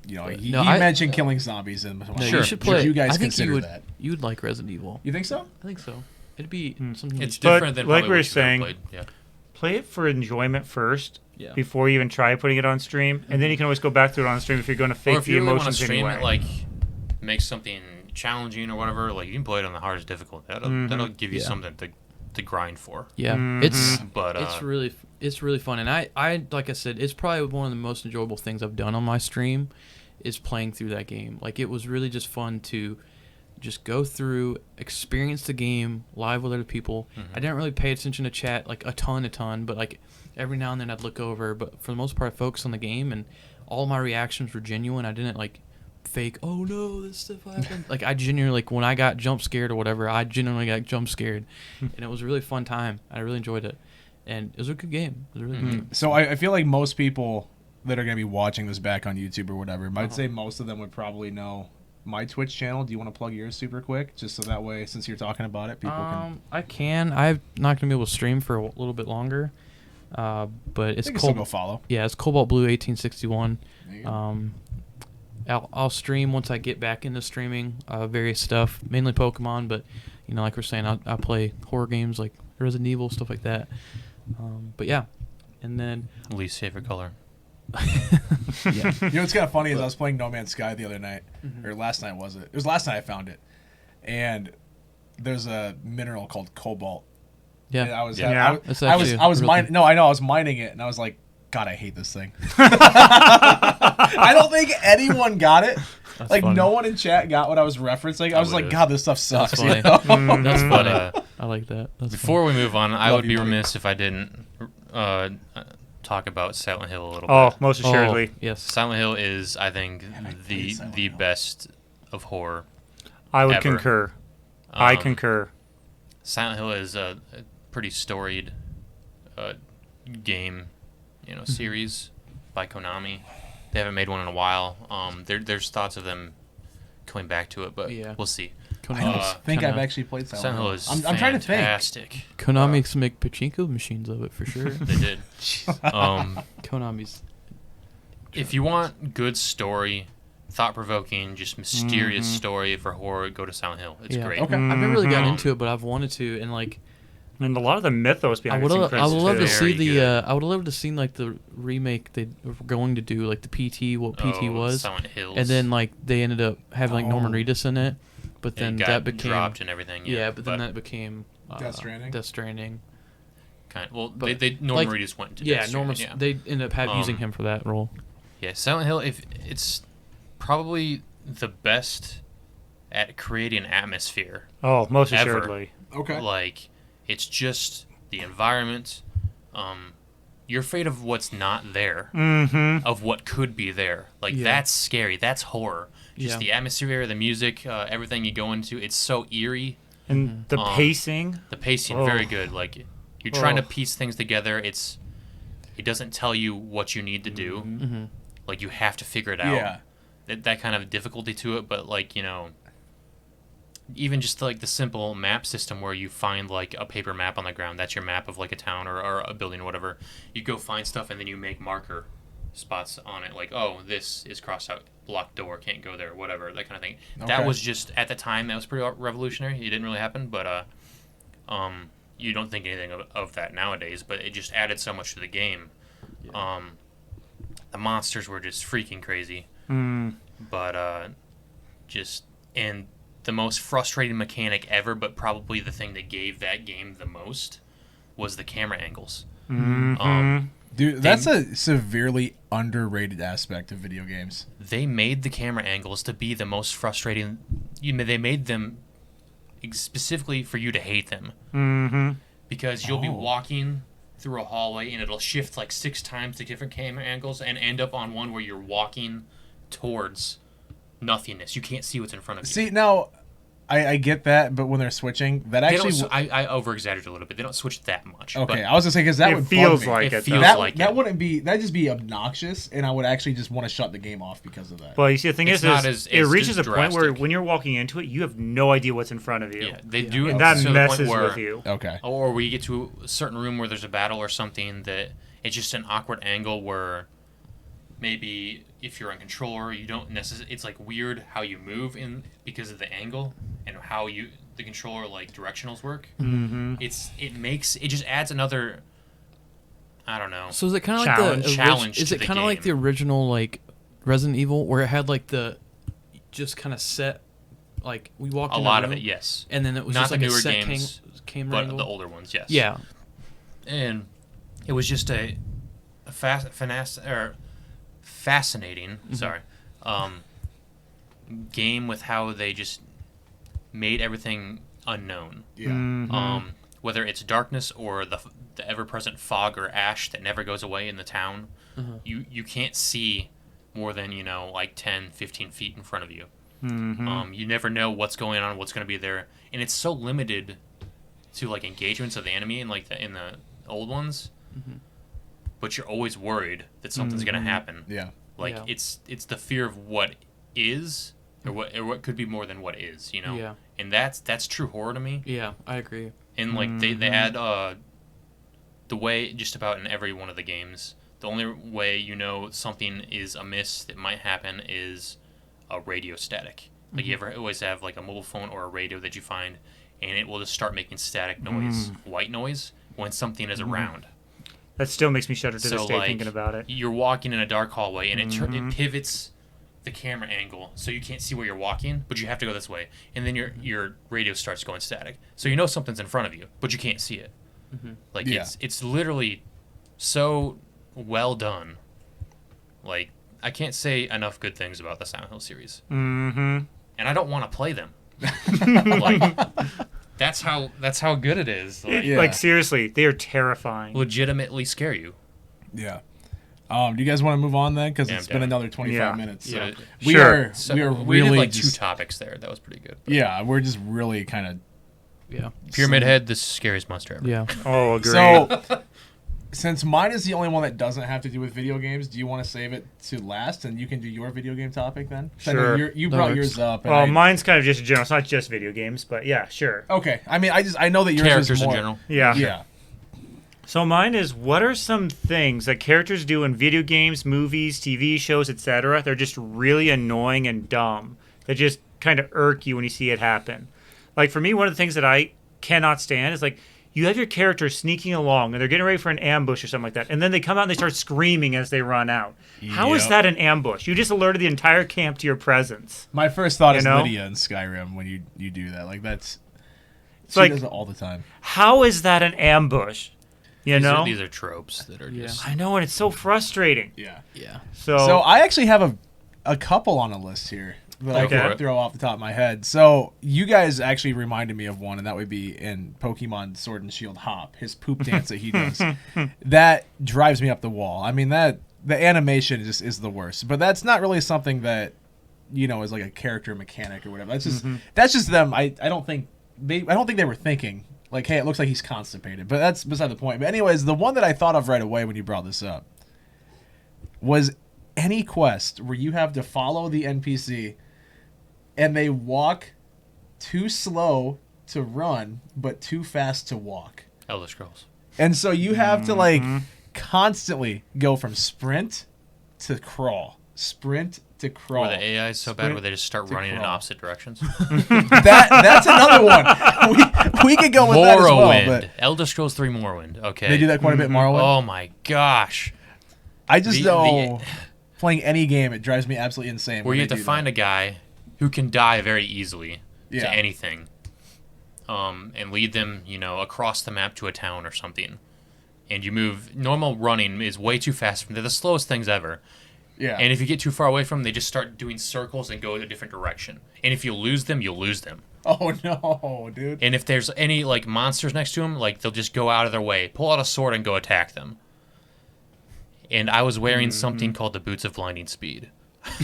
he No, I- mentioned killing zombies, and No, Sure. you should play. you guys I think consider you would. that? You would like Resident Evil. You think so? I think so. It'd be something. It's But different than like probably we were what you've ever saying, played. Yeah. Play it for enjoyment first. Yeah. Before you even try putting it on stream, and then you can always go back to it on stream if you're going to Or fake if the you really want to emotions stream anyway. it, like make something challenging or whatever, like you can play it on the hardest difficulty. That'll give you Yeah. something to grind for. Yeah. Mhm. It's really fun, and I like I said, it's probably one of the most enjoyable things I've done on my stream, is playing through that game. Like it was really just fun to just go through, experience the game live with other people. I didn't really pay attention to chat like a ton, but like every now and then I'd look over. But for the most part, I focused on the game, and all my reactions were genuine. I didn't like fake. Oh no, this stuff happened. Like I genuinely, like when I got jump scared or whatever, I genuinely got jump scared, and it was a really fun time. I really enjoyed it, and it was a good game. It was a really good game. So I feel like most people that are going to be watching this back on YouTube or whatever, I'd say most of them would probably know my Twitch channel. Do you want to plug yours super quick, just so that way, since you're talking about it, people can. I can. I'm not gonna be able to stream for a little bit longer, but it's They can still go Cobalt. follow. Yeah, it's Cobalt Blue 1861. There you go. I'll stream once I get back into streaming various stuff, mainly Pokemon, but like we're saying, I play horror games like Resident Evil, stuff like that. But yeah, and then Least favorite color. yeah, What's kind of funny is I was playing No Man's Sky the other night, or last night was it? It was last night I found it, and there's a mineral called cobalt. And yeah, I was, Yeah. That's I was actually a real mining. thing. No, I know I was mining it, and I was like, God, I hate this thing. I don't think anyone got it. That's Like funny. no one in chat got what I was referencing. I was like, would've. God, this stuff sucks. That's you funny. know? That's But funny. I like that. That's before we move on, I Love would you, be buddy. remiss if I didn't talk about Silent Hill a little Oh, bit. most funny. assuredly. Yes. Silent Hill is, I think, I played the Silent the Hill. best of horror. I would ever. concur. I Um, concur. Silent Hill is a pretty storied game, series by Konami. They haven't made one in a while. There's thoughts of them coming back to it, but Yeah. we'll see. I don't Konami's think I've kinda- actually played Silent Silent Hill Hill. is I'm trying to think. fantastic. Konami's make pachinko machines of it for sure. They did. Konami's. If you want good story, thought-provoking, just mysterious story for horror, go to Silent Hill. It's Yeah. great. Okay. I've never really gotten Mhm. into it, but I've wanted to, and like And a lot of the mythos I behind would it's I incredible. would love to too. Very see the good. I would love to see like the remake they were going to do, like the PT, what PT Oh, was, Silent Hills. and then like they ended up having like Norman Oh. Reedus in it, but then it got that became dropped and everything. yeah, but then that became Death Stranding? Death Stranding. well, but, they Norman like, Reedus went to Yeah, Death Norman. Stranding, They ended up using him for that role. Yeah, Silent Hill. If it's probably the best at creating atmosphere. Oh, most Ever. assuredly. Okay. Like, it's just the environment. You're afraid of what's not there, Mm-hmm. of what could be there. Like Yeah. that's scary. That's horror. Just Yeah. the atmosphere, the music, everything you go into. It's so eerie. And the pacing. The pacing Oh. very good. Like you're trying to Oh. piece things together. It doesn't tell you what you need to do. Mm-hmm. Like you have to figure it out. Yeah. That kind of difficulty to it, but like even just like the simple map system where you find like a paper map on the ground, that's your map of like a town or a building or whatever. You go find stuff and then you make marker spots on it, like, oh, this is crossed out, blocked door, can't go there, whatever, that kind of thing. That Okay. was just at the time that was pretty revolutionary. It didn't really happen, but you don't think anything of that nowadays, but it just added so much to the game. The monsters were just freaking crazy. Mm. But and the most frustrating mechanic ever, but probably the thing that gave that game the most, was the camera angles. Mm-hmm. Dude, that's a severely underrated aspect of video games. They made the camera angles to be the most frustrating. They made them specifically for you to hate them, Mm-hmm. because you'll be Oh. walking through a hallway and it'll shift like 6 times to different camera angles and end up on one where you're walking towards nothingness. You can't see what's in front of you. See, now, I get that, but when they're switching, that They actually. don't, I over-exaggerate a little bit. They don't switch that much. Okay, but I was gonna say because that It would feels bug me. like It it. feels though. like that it. wouldn't be that'd just be obnoxious, and I would actually just want to shut the game off because of that. Well, you see, the thing It's is not as it reaches a point where drastic. when you're walking into it, you have no idea what's in front of you. Yeah, they do it And that to the messes point where, with you. Okay. or where you get to a certain room where there's a battle or something that it's just an awkward angle where maybe if you're on controller, you don't necessarily. It's like weird how you move in because of the angle and how the controller like directionals work. Mm-hmm. It just adds another. I don't know. So is it kind of Challenge. like the Challenge Is to it the kind of like the game. original like Resident Evil where it had like the just kind of set like we walked A in lot a of room, it, yes, and then it was Not just the like a newer set games, camera but angle. the older ones, yes. Yeah. And it was just a fascinating, sorry, game with how they just made everything unknown. Yeah. Mm-hmm. Whether it's darkness or the ever-present fog or ash that never goes away in the town, you can't see more than like 10, 15 feet in front of you. Mm-hmm. You never know what's going on, what's going to be there, and it's so limited to like engagements of the enemy and like in the old ones. But you're always worried that something's going to happen. Yeah. Like Yeah. it's the fear of what is or what could be more than what is, Yeah. And that's true horror to me. Yeah, I agree. And like they add the way just about in every one of the games, the only way something is amiss that might happen is a radio static. Like you ever always have like a mobile phone or a radio that you find, and it will just start making static noise, white noise, when something is around. That still makes me shudder to this So day like thinking about it. you're walking in a dark hallway, and it pivots the camera angle so you can't see where you're walking, but you have to go this way, and then your radio starts going static, so something's in front of you, but you can't see it. Like Yeah. it's literally so well done. Like I can't say enough good things about the Silent Hill series, Mm-hmm. and I don't want to play them. Like that's how good it is. Like, Yeah. Like seriously, they are terrifying. legitimately scare you. Yeah. Do you guys want to move on then? Because Yeah, it's I'm been down. another 25 Yeah. minutes. So Yeah. we Sure. are So we are we really did like just, 2 topics there. That was pretty good. Yeah, we're just really kind of Yeah. Pyramid Head, the scariest monster ever. Yeah. Oh, agree. So, since mine is the only one that doesn't have to do with video games, do you want to save it to last, and you can do your video game topic then? 'Cause I know Sure. you That brought works. yours up. and well, I- mine's kind of just general. It's not just video games, but yeah, sure. Okay, I mean, I know that yours Characters is more. in general. Yeah. Yeah. So mine is, what are some things that characters do in video games, movies, TV shows, etc. They're just really annoying and dumb. That just kind of irk you when you see it happen. Like for me, one of the things that I cannot stand is like you have your character sneaking along and they're getting ready for an ambush or something like that, and then they come out and they start screaming as they run out. How is Yep. that an ambush? You just alerted the entire camp to your presence. My first thought is know? Lydia in Skyrim when you do that. Like that's It's she like, does it all the time. how is that an ambush? You know? These are tropes that are Yeah. just. I know, and it's so frustrating. Yeah. Yeah. So I actually have a couple on a list here that I Okay. can throw off the top of my head. So you guys actually reminded me of one, and that would be in Pokemon Sword and Shield Hop, his poop dance that he does. That drives me up the wall. I mean, that the animation is the worst. But that's not really something that is like a character mechanic or whatever. That's just them. I don't think they were thinking like, hey, it looks like he's constipated. But that's beside the point. But anyways, the one that I thought of right away when you brought this up was any quest where you have to follow the NPC and they walk too slow to run but too fast to walk. Elder Scrolls. And so you have to like constantly go from sprint to crawl. Sprint to crawl. Where the AI is so bad Sprint where they just start to running in crawl. opposite directions. That's another one. We could go with that as well, Morrowind. but Elder Scrolls 3 Morrowind. Okay. they do that quite a bit in Morrowind. Oh my gosh. I just the- know playing any game, it drives me absolutely insane. Where you have to find a guy who can die very easily Yeah. to anything. And lead them, across the map to a town or something. And you move. Normal running is way too fast. They're the slowest things ever. Yeah. And if you get too far away from them, they just start doing circles and go in a different direction. And if you lose them, you'll lose them. Oh no, dude. And if there's any like monsters next to them, like they'll just go out of their way, pull out a sword, and go attack them. And I was wearing something called the Boots of Blinding Speed.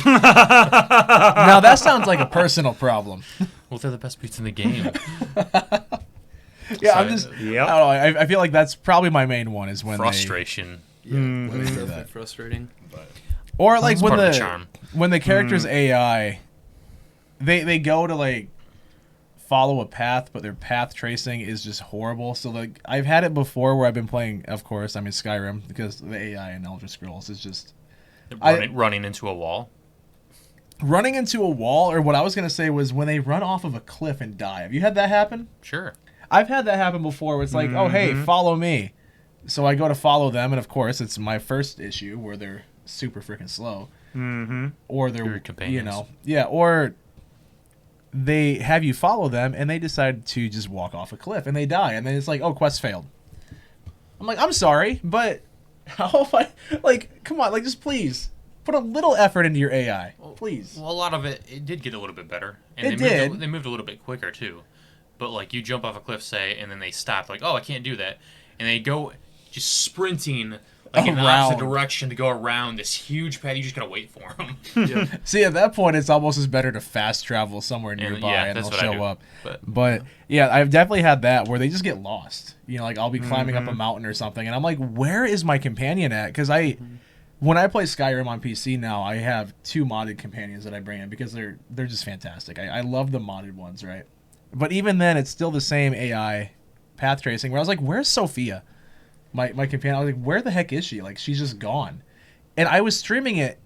Now that sounds like a personal problem. Well, they're the best beats in the game. Yeah, So, I'm just. Yep. I don't know. I feel like that's probably my main one is when frustration. when they do Definitely that. frustrating. Or like It's when part of the the charm. when the character's AI, they go to like follow a path, but their path tracing is just horrible. So like I've had it before where I've been playing, of course, Skyrim, because the AI in Elder Scrolls is just Running into a wall. running into a wall. Or what I was gonna say was when they run off of a cliff and die. Have you had that happen? Sure. I've had that happen before where it's like, oh, hey, follow me. So I go to follow them, and of course, it's my first issue where they're super freaking slow. Mm-hmm. Or they're, Your companions. or they have you follow them, and they decide to just walk off a cliff, and they die. And then it's like, oh, quest failed. I'm like, I'm sorry, but how if I, like, come on, like, just please. Put a little effort into your AI, please. Well, a lot of it did get a little bit better. And It they did. Moved they moved a little bit quicker, too. But, like, you jump off a cliff, say, and then they stop. Like, oh, I can't do that. And they go just sprinting, like, in the opposite Around. direction to go around this huge path. You just gotta wait for them. Yeah. See, at that point, it's almost as better to fast travel somewhere nearby, yeah, and that's they'll what I show do. up. But But yeah, I've definitely had that where they just get lost. You know, like I'll be climbing up a mountain or something, and I'm like, where is my companion at? Because when I play Skyrim on PC now, I have 2 modded companions that I bring in because they're just fantastic. I love the modded ones, right? But even then, it's still the same AI path tracing. Where I was like, where's Sophia? My companion. I was like, where the heck is she? Like, she's just gone. And I was streaming it,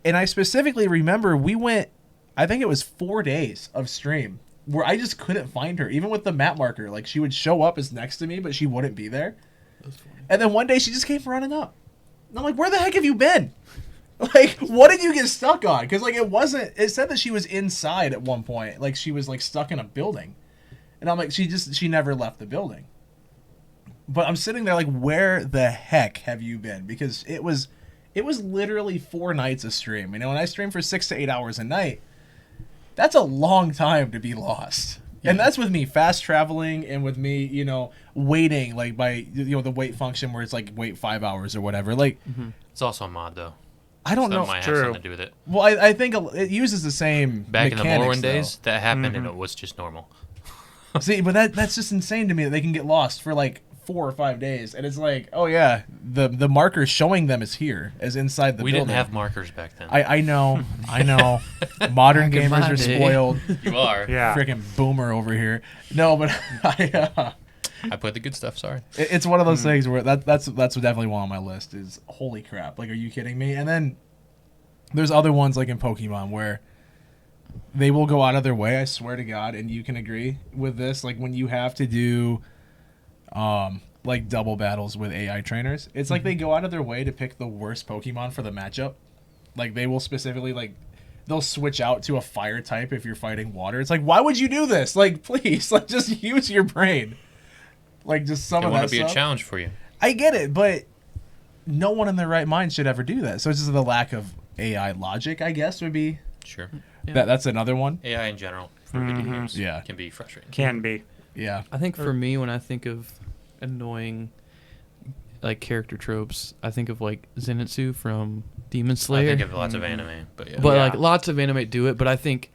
and I specifically remember we went, I think it was 4 days of stream where I just couldn't find her, even with the map marker. Like, she would show up as next to me, but she wouldn't be there. That's funny. And then one day she just came running up. And I'm like, where the heck have you been? Like, what did you get stuck on? Because, like, it said that she was inside at one point. Like, she was, like, stuck in a building. And I'm like, she never left the building. But I'm sitting there like, where the heck have you been? Because it was literally 4 nights of stream. You know, when I stream for 6 to 8 hours a night, that's a long time to be lost. Yeah. And that's with me fast traveling and with me, you know, waiting, like by, you know, the wait function where it's like wait 5 hours or whatever. Like, it's also a mod, though. I don't So know. that might have True. something to do with it. Well, I think it uses the same Back in the mechanics, Morrowind though. days, that happened, and it was just normal. See, but that's just insane to me that they can get lost for like 4 or 5 days, and it's like, oh yeah, the marker showing them is here, as inside the We building. didn't have markers back then. I know. Modern Back in my gamers are day. spoiled. You are. Yeah. Freaking boomer over here. No, but I put the good stuff, sorry. it's one of those things where that's definitely one on my list. Is holy crap! Like, are you kidding me? And then there's other ones like in Pokemon where they will go out of their way. I swear to God, and you can agree with this. Like when you have to do, like double battles with AI trainers, it's like they go out of their way to pick the worst Pokemon for the matchup. Like they will specifically they'll switch out to a fire type if you're fighting water. It's like, why would you do this? Like, please, like just use your brain. Like just some It of want that to be stuff. a challenge for you. I get it, but no one in their right mind should ever do that. So it's just the lack of AI logic, I guess, would be Sure. Yeah. that's another one. AI in general for video games Yeah. can be frustrating. Can be. Yeah. I think for me, when I think of annoying like character tropes, I think of like Zenitsu from Demon Slayer. I think of lots of anime, but yeah. But Yeah. like lots of anime do it, but I think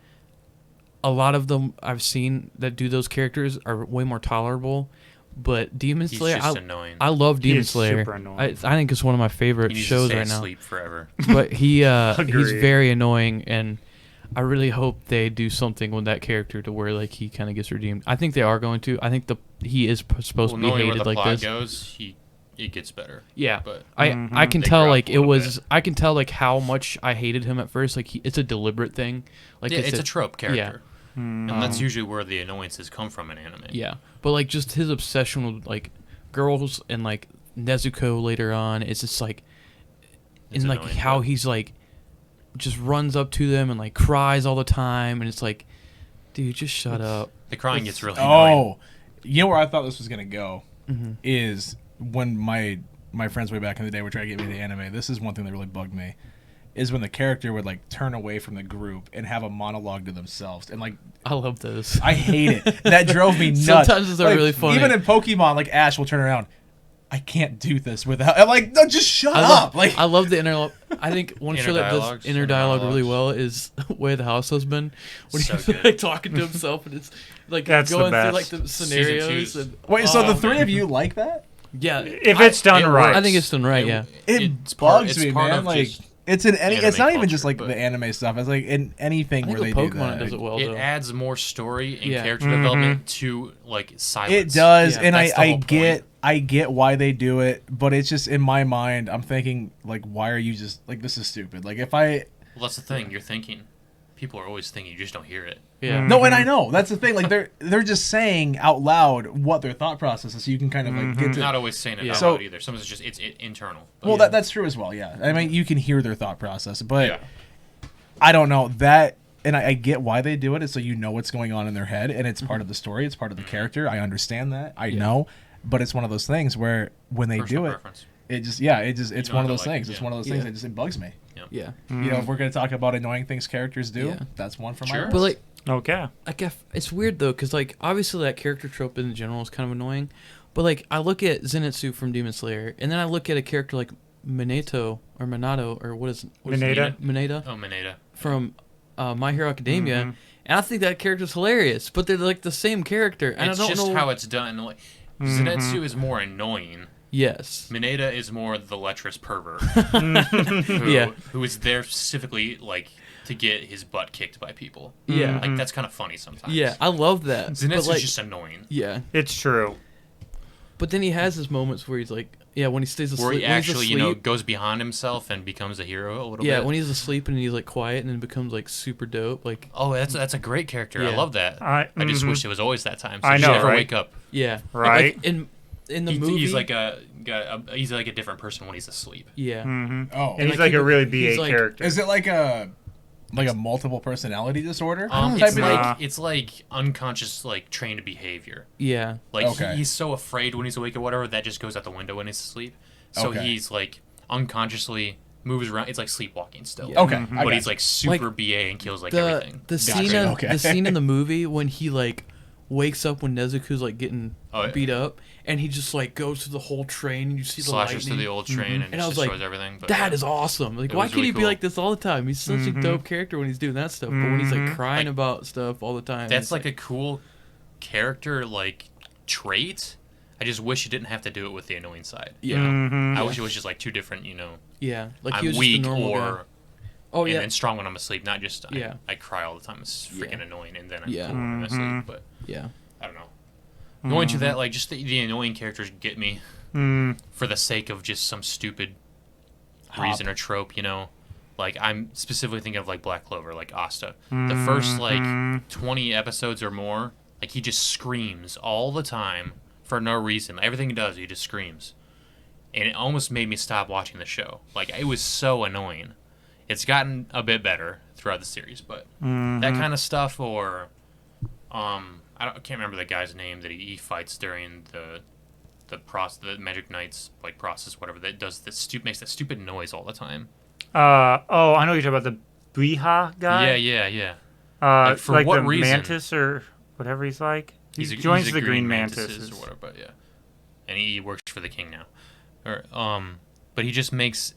a lot of them I've seen that do those characters are way more tolerable. But Demon He's Slayer, just annoying. I love He Demon is Slayer. super annoying. I think it's one of my favorite he needs shows to stay right now. asleep forever. But he's Agreed. very annoying, and I really hope they do something with that character to where like he kind of gets redeemed. I think they are going to. I think he is supposed to be knowing where hated the like plot this. goes, it gets better. Yeah, But I can They tell grow like up a it little was. bit. I can tell like how much I hated him at first. Like it's a deliberate thing. Like yeah, it's a trope character. Mm. And that's usually where the annoyances come from in anime. Yeah, but like just his obsession with like girls and like Nezuko later on. It's just like, It's and like annoying, how but- he's like, just runs up to them and like cries all the time, and it's like, dude, just shut up. The crying gets really annoying. Oh, you know where I thought this was gonna go Mm-hmm. is when my friends way back in the day were trying to get me to anime. This is one thing that really bugged me. Is when the character would like turn away from the group and have a monologue to themselves, and like I love those. I hate it. That drove me nuts. Sometimes it's Like, really funny. Even in Pokemon, like Ash will turn around. I can't do this without. I'm like, no, just shut up. Like, I love the inner. I think one show that does inner dialogue really monologues. well is Way of the House Husband, when So he's good. like talking to himself and it's like That's the going through like best. the scenarios. two's- And, wait, so the oh, three man. of you like that? Yeah, If it's done it right. works. I think it's done right. Yeah, It It's bugs it's me, part man. of Like, just it's in any. It's anime not even just culture, like but- the anime stuff. It's like in anything I where think they the do Pokemon that. does it well it though. adds more story and Yeah. character development to like silence. It does, Yeah, and that's the I whole get point. I get why they do it, but it's just in my mind. I'm thinking like, why are you just like this is stupid? Like if I Well, that's the thing. You're thinking. People are always thinking. You just don't hear it. Yeah, no, and I know that's the thing. Like they're just saying out loud what their thought process is, so you can kind of like get to. Not always saying it Yeah. out So- loud either. Sometimes it's internal. But Well, that's true as well. Yeah, I mean you can hear their thought process, but yeah. I don't know that, and I get why they do it. Is so you know what's going on in their head, and it's part of the story. It's part of the character. I understand that. I know, but it's one of those things where when they Personal do it, preference. it's You one of don't those have to like things. it, It's yeah. one of those things Yeah. that just it bugs me. yeah. You know, if we're gonna talk about annoying things characters do, Yeah. that's one for my Sure. list. But like, Okay. it's weird though, because like obviously that character trope in general is kind of annoying, but like I look at Zenitsu from Demon Slayer, and then I look at a character like Minato or what is Mineta? Mineta Oh, Mineta. from My Hero Academia, and I think that character's hilarious, but they're like the same character, and It's I don't just know how it's done. Like, Zenitsu is more annoying. Yes. Mineta is more the lecherous pervert. Yeah. Who is there specifically like to get his butt kicked by people. Yeah. Like that's kind of funny sometimes. Yeah, I love that. But Zenitsu's like, just annoying. yeah, It's true. but then he has his moments where he's like, yeah, when he stays asleep, Where he when he's actually, asleep, goes beyond himself and becomes a hero a little yeah, bit. when he's asleep and he's like quiet and then becomes like super dope, like Oh, that's a great character. I Yeah. love that. I just mhm. wish it was always that time. So I you know, never right? wake up. yeah, Right. Like, in the He's movie, like he's like a different person when he's asleep. yeah, Mm-hmm. Oh, And he's like like a really he's BA like- character. is it like a multiple personality disorder It's type of Nah. thing? it's like unconscious like trained behavior. yeah, Like Okay. he's so afraid when he's awake or whatever that just goes out the window when he's asleep. So Okay. he's like unconsciously moves around. It's like sleepwalking still. Yeah. Okay, Mhm. I But got he's you. like super BA and kills like the everything. the Gotcha, scene okay. the scene in the movie when he like wakes up when Nezuko's like getting Oh, yeah. beat up and he just like goes through the whole train and you see the Slashes lightning. through the old train and, And I just was like, destroys everything. But That yeah. is awesome. Like, It why was can't really he be cool. like this all the time? He's such a dope character when he's doing that stuff. But when he's like crying Like- about stuff all the time, That's it's like a cool character like trait. I just wish you didn't have to do it with the annoying side. yeah, Mhm. I wish it was just like two different, yeah. Like he I'm was weak just a normal or guy. Oh and yeah, then strong when I'm asleep, not just Yeah. I cry all the time. It's freaking Yeah. annoying, and then I'm Yeah. cool when I'm asleep. But yeah, I don't know. Going to that, like just the annoying characters get me Mm. for the sake of just some stupid Hop. reason or trope, Like I'm specifically thinking of like Black Clover, like Asta. The first like 20 episodes or more, like he just screams all the time for no reason. Everything he does, he just screams. And it almost made me stop watching the show. Like it was so annoying. It's gotten a bit better throughout the series, but that kind of stuff or I can't remember the guy's name that he fights during the Magic Knights like process, whatever, that does makes that stupid noise all the time. Oh, I know you're talking about the Briha guy. Yeah. Like, for what the reason? Mantis or whatever he's like. He He's joins a the Green Mantises Mantises. or whatever, but yeah, and he works for the king now, or but he just makes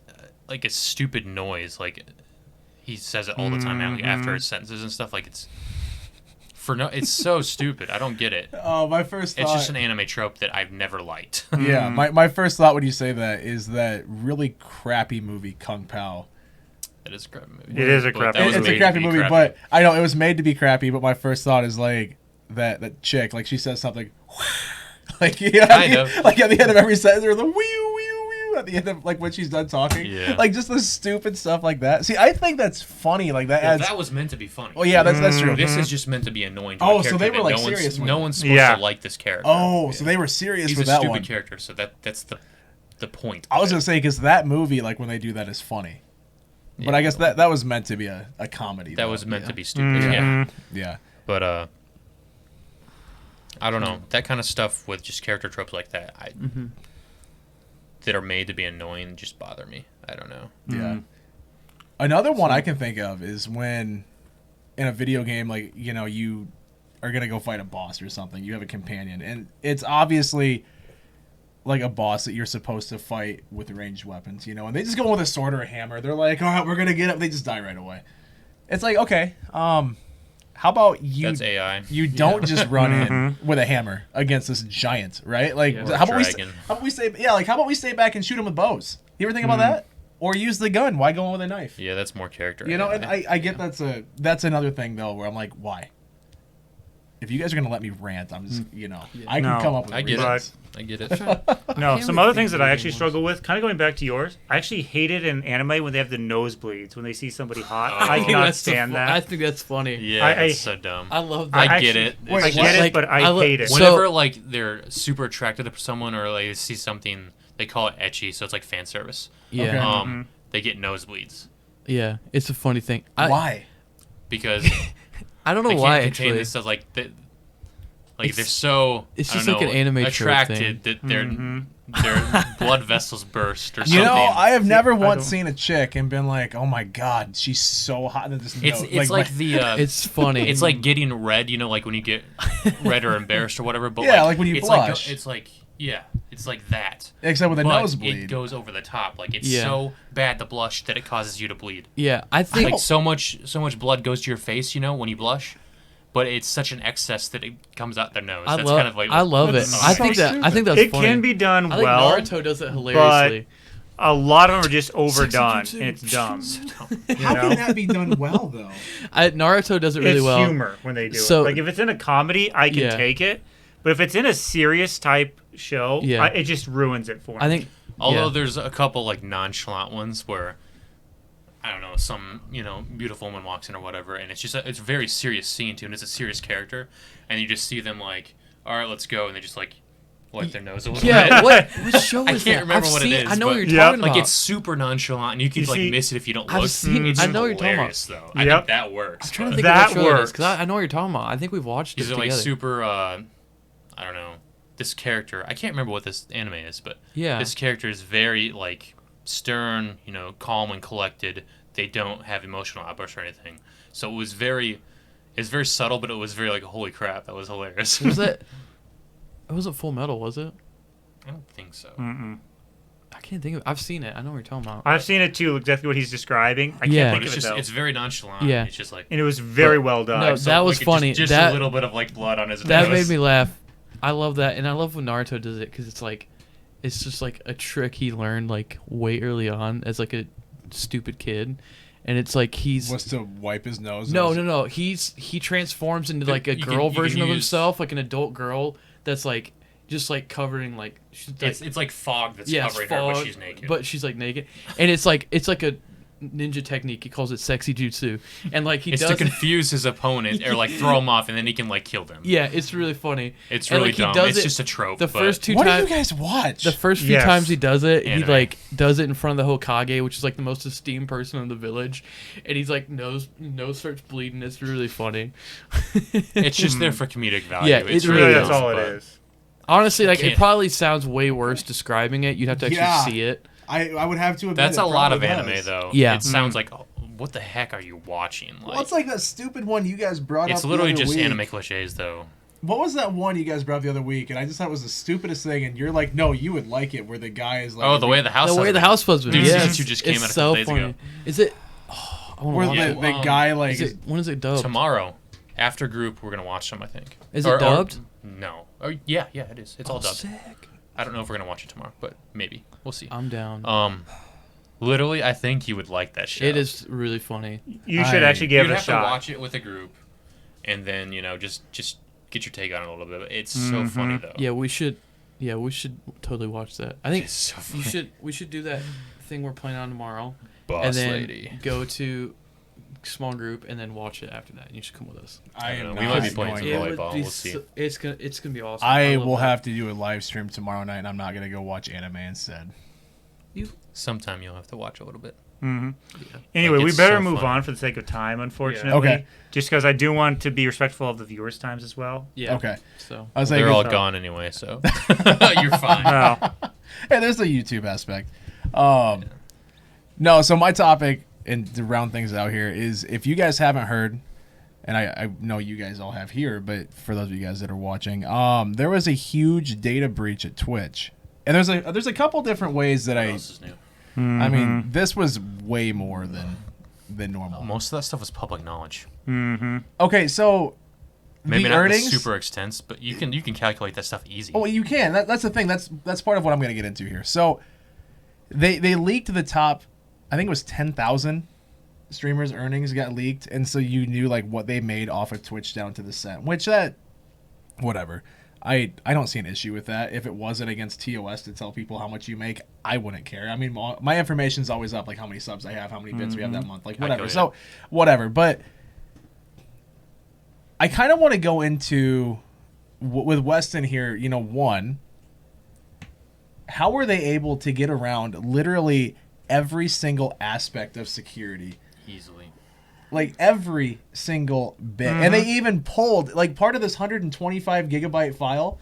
like a stupid noise, like he says it all the time after his sentences and stuff. Like it's so stupid. I don't get it. Oh, my first thought. It's just an anime trope that I've never liked. Yeah, my first thought when you say that is that really crappy movie Kung Pao. It is a crappy movie. It is a But crappy that was It's made a to crappy be movie, crappy. but I know it was made to be crappy. But my first thought is like that chick, like she says something, like Kind of. like at the end of every sentence, or the wee wee at the end of like when she's done talking, Yeah. like just the stupid stuff like that. See, I think that's funny. Like that Well, adds. that was meant to be funny. Oh yeah, that's true. This is just meant to be annoying. To Oh, a so character they were, that like, no one's- serious with No it. one's supposed Yeah. to like this character. Oh, so they were serious He's with a that stupid one. character, so that's the point. I was of gonna it. say because that movie, like when they do that, is funny. But Yeah. I guess that was meant to be a comedy. That though. was meant Yeah. to be stupid. Yeah. Yeah. But I don't know, that kind of stuff with just character tropes like that, that are made to be annoying, just bother me. I don't know. Yeah. Another one I can think of is when in a video game, like, you are going to go fight a boss or something. You have a companion. And it's obviously like a boss that you're supposed to fight with ranged weapons, you know, and they just go with a sword or a hammer. They're like, all right, we're gonna get up. They just die right away. It's like, okay, how about you? That's AI. You don't just run in with a hammer against this giant, right? Like, Or a how about we stay back and shoot him with bows? You ever think about that? Or use the gun? Why go in with a knife? Yeah, that's more character. You know, AI. and I get that's another thing though, where I'm like, why? If you guys are gonna let me rant, I'm just I can come up with I get reasons. it. I get it. No, can't some really other think things of that I any actually ones. struggle with, kind of going back to yours, I actually hate it in anime when they have the nosebleeds, when they see somebody hot. Oh. I think cannot That's stand I that. think that's funny. Yeah, I- it's so dumb. I love that. I I get actually- it. Wait, It's I what? get it, Like, but I I hate it. So- whenever like they're super attracted to someone or like they see something, they call it ecchi, so it's like fan service. Yeah, Okay. They get nosebleeds yeah. It's a funny thing. Why? because I don't know they why can't contain actually. this stuff. Like they're It's- so. it's I don't just like know, an anime trope attracted thing. that their blood vessels burst or something. You know, I have never I once don't- seen a chick and been like, "Oh my god, she's so hot." And just It's like the. It's funny. It's like getting red, you know, like when you get red or embarrassed or whatever. But Yeah, like when you it's blush. Like, it's like it's like that. except with a But nosebleed. it goes over the top. Like it's Yeah. so bad the blush that it causes you to bleed. yeah. I think Like so much blood goes to your face, you know, when you blush. But it's such an excess that it comes out their nose. I That's love. kind of like I love it. That's I so think that. I stupid. think that's It funny. can be done I think well, Naruto does it hilariously. a lot of them are just overdone, jutsu. and it's dumb. You How know? can that be done well though? Naruto does it really It's well. humor when they do So- it. Like if it's in a comedy, I can Yeah. take it, but if it's in a serious type show, Yeah. it just ruins it for me. I think. Although yeah. there's a couple like nonchalant ones where I don't know, some, beautiful woman walks in or whatever, and it's a very serious scene too, and it's a serious character, and you just see them like, all right, let's go, and they just like wipe their nose a little Yeah. bit. What show I is can't that? remember I've what seen, it is. I know what but you're Yeah. talking about. Like it's super nonchalant, and you could You like see- miss it if you don't I've look. seen- It's I know what you're talking about. hilarious, though. I Yep. think that works. I'm trying to but think That of what show it is works. because I know what you're talking about. I think we've watched it These are together. like super. I don't know. This character, I can't remember what this anime is, but Yeah. this character is very like stern, calm and collected. They don't have emotional outbursts or anything. So it's very subtle, but it was very like, holy crap, that was hilarious. Was that? It wasn't Full Metal, was it? I don't think so. Mm-mm. I can't think of it. I've seen it. I know what you're talking about. I've seen it too, exactly what he's describing. I Yeah. can't But think it's of it though. it's very nonchalant. Yeah. It's just like And it was very well done. No, that was like, funny. Just That- a little bit of like blood on his That nose. made me laugh. I love that, and I love when Naruto does it because it's just like a trick he learned like way early on as like a stupid kid, and it's like he's Was to wipe his nose. no. He transforms into like a You girl can version of use- himself, like an adult girl that's like just like covering like she's like, It's like fog that's yeah, covering it's her, but fog, she's naked. But she's like naked, and it's like a ninja technique. He calls it sexy jutsu, and like he it's does to confuse his opponent or like throw him off, and then he can like kill them. Yeah, it's really funny. It's And, really like, he dumb. does It's it just a trope. The but first two What do you times. guys watch? The first few Yes. times he does it, he Anime. like does it in front of the Hokage, which is like the most esteemed person in the village, and he's like nose starts bleeding. It's really funny. it's just there for comedic value. Yeah, it's it really, really that's is, all it but- is. Honestly, like it can't- probably sounds way worse describing it. You'd have to actually Yeah. see it. I would have to admit That's it a lot of probably anime, does. though. Yeah. It sounds like, oh, what the heck are you watching? Like, Well, it's like that stupid one you guys brought up. it's the literally other just week. anime cliches, though. What was that one you guys brought up the other week? And I just thought it was the stupidest thing. And you're like, no, you would like it. Where the guy is like, Oh, the way the house. The way the house husband. Dude, Yeah, season 2 just came it's out a so couple days funny. ago. Is it? Oh, I want where to watch Yeah, it. the guy like Is it. When is it dubbed? Tomorrow, after group, we're gonna watch some. I think. Is it dubbed? No. Oh yeah, it is. It's all dubbed. Sick. I don't know if we're gonna watch it tomorrow, but maybe we'll see. I'm down. Literally, I think you would like that show. It is really funny. You should I- actually give You'd it a have to shot. watch it with a group, and then just get your take on it a little bit. It's so funny though. Yeah, we should. Yeah, we should totally watch that. I think It's so funny. we should do that thing we're playing on tomorrow, Boss and then lady. go to small group and then watch it after that. You should come with us. I don't am know. not We might be playing going. some It volleyball, would be we'll see. It's gonna be awesome. I love will that. have to do a live stream tomorrow night, and I'm not gonna go watch anime instead. Sometime you'll have to watch a little bit. hmm Yeah. Anyway, Like, we it's better so move funny. on for the sake of time, unfortunately. Okay. Just because I do want to be respectful of the viewers' times as well. Yeah. Okay, So I was like, They're all so- gone anyway, so you're fine. Well, hey, there's the YouTube aspect. No, so my topic and to round things out here is if you guys haven't heard, and I know you guys all have here, but for those of you guys that are watching, there was a huge data breach at Twitch And there's a couple different ways that What else is new? I mean, this was way more than normal. Most of that stuff was public knowledge. Okay, so Maybe the not earnings, super extensive, but you can calculate that stuff easy. Oh, you can. That's the thing. That's part of what I'm going to get into here. So they leaked the top, I think it was 10,000 streamers' earnings got leaked, and so you knew like what they made off of Twitch down to the cent. Which whatever. I don't see an issue with that. If it wasn't against TOS to tell people how much you make, I wouldn't care. I mean, my information's always up, like how many subs I have, how many bits we have that month, like whatever. So whatever. But I kind of want to go into with Weston here. One, how were they able to get around literally every single aspect of security? Easily. Like every single bit. And they even pulled, like, part of this 125 gigabyte file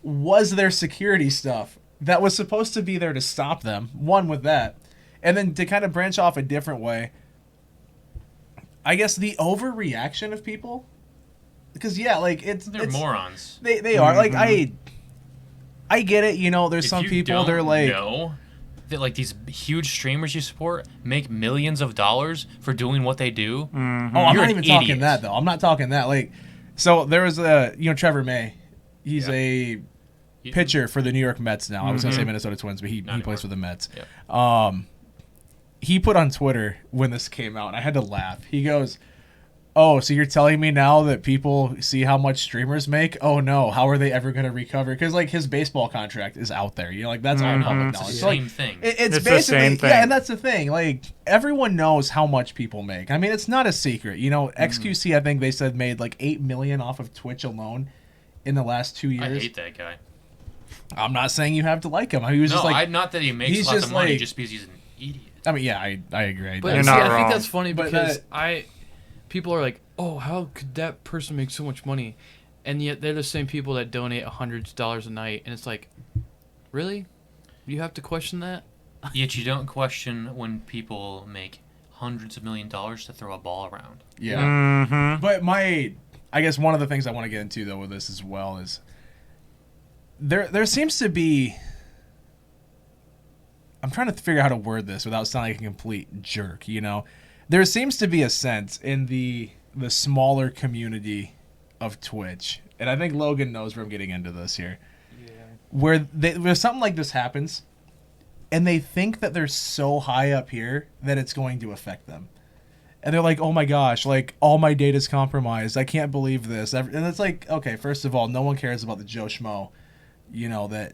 was their security stuff that was supposed to be there to stop them. One, with that. And then to kind of branch off a different way, I guess the overreaction of people. Because, yeah, like, They're morons. They are. Like, I get it. There's some people, they're like... know that, like, these huge streamers you support make millions of dollars for doing what they do. Oh, I'm not even talking that, though. I'm not talking that. Like, so there was Trevor May. He's a pitcher for the New York Mets now. I was going to say Minnesota Twins, but he plays for the Mets. Yep. He put on Twitter when this came out, and I had to laugh. He goes, "Oh, so you're telling me now that people see how much streamers make? Oh no, how are they ever going to recover?" Because like his baseball contract is out there, like that's all public knowledge. It's the So, like, same thing. It's the basically same thing. yeah, and that's the thing. Like everyone knows how much people make. I mean, it's not a secret. XQC, I think they said made like $8 million off of Twitch alone in the last 2 years. I hate that guy. I'm not saying you have to like him. He was just like not that he makes he's lots just of money, like- just because he's an idiot. I mean, yeah, I agree. But You're see, not I think wrong. that's funny But because people are like, "Oh, how could that person make so much money?" And yet they're the same people that donate hundreds of dollars a night, and it's like, really? You have to question that? Yet you don't question when people make hundreds of $millions to throw a ball around. Yeah. But I guess one of the things I want to get into though with this as well is there seems to be. I'm trying to figure out how to word this without sounding like a complete jerk. There seems to be a sense in the smaller community of Twitch, and I think Logan knows where I'm getting into this here. Yeah. Where something like this happens, and they think that they're so high up here that it's going to affect them. And they're like, "Oh my gosh, like all my data's compromised. I can't believe this." And it's like, okay, first of all, no one cares about the Joe Schmo, that.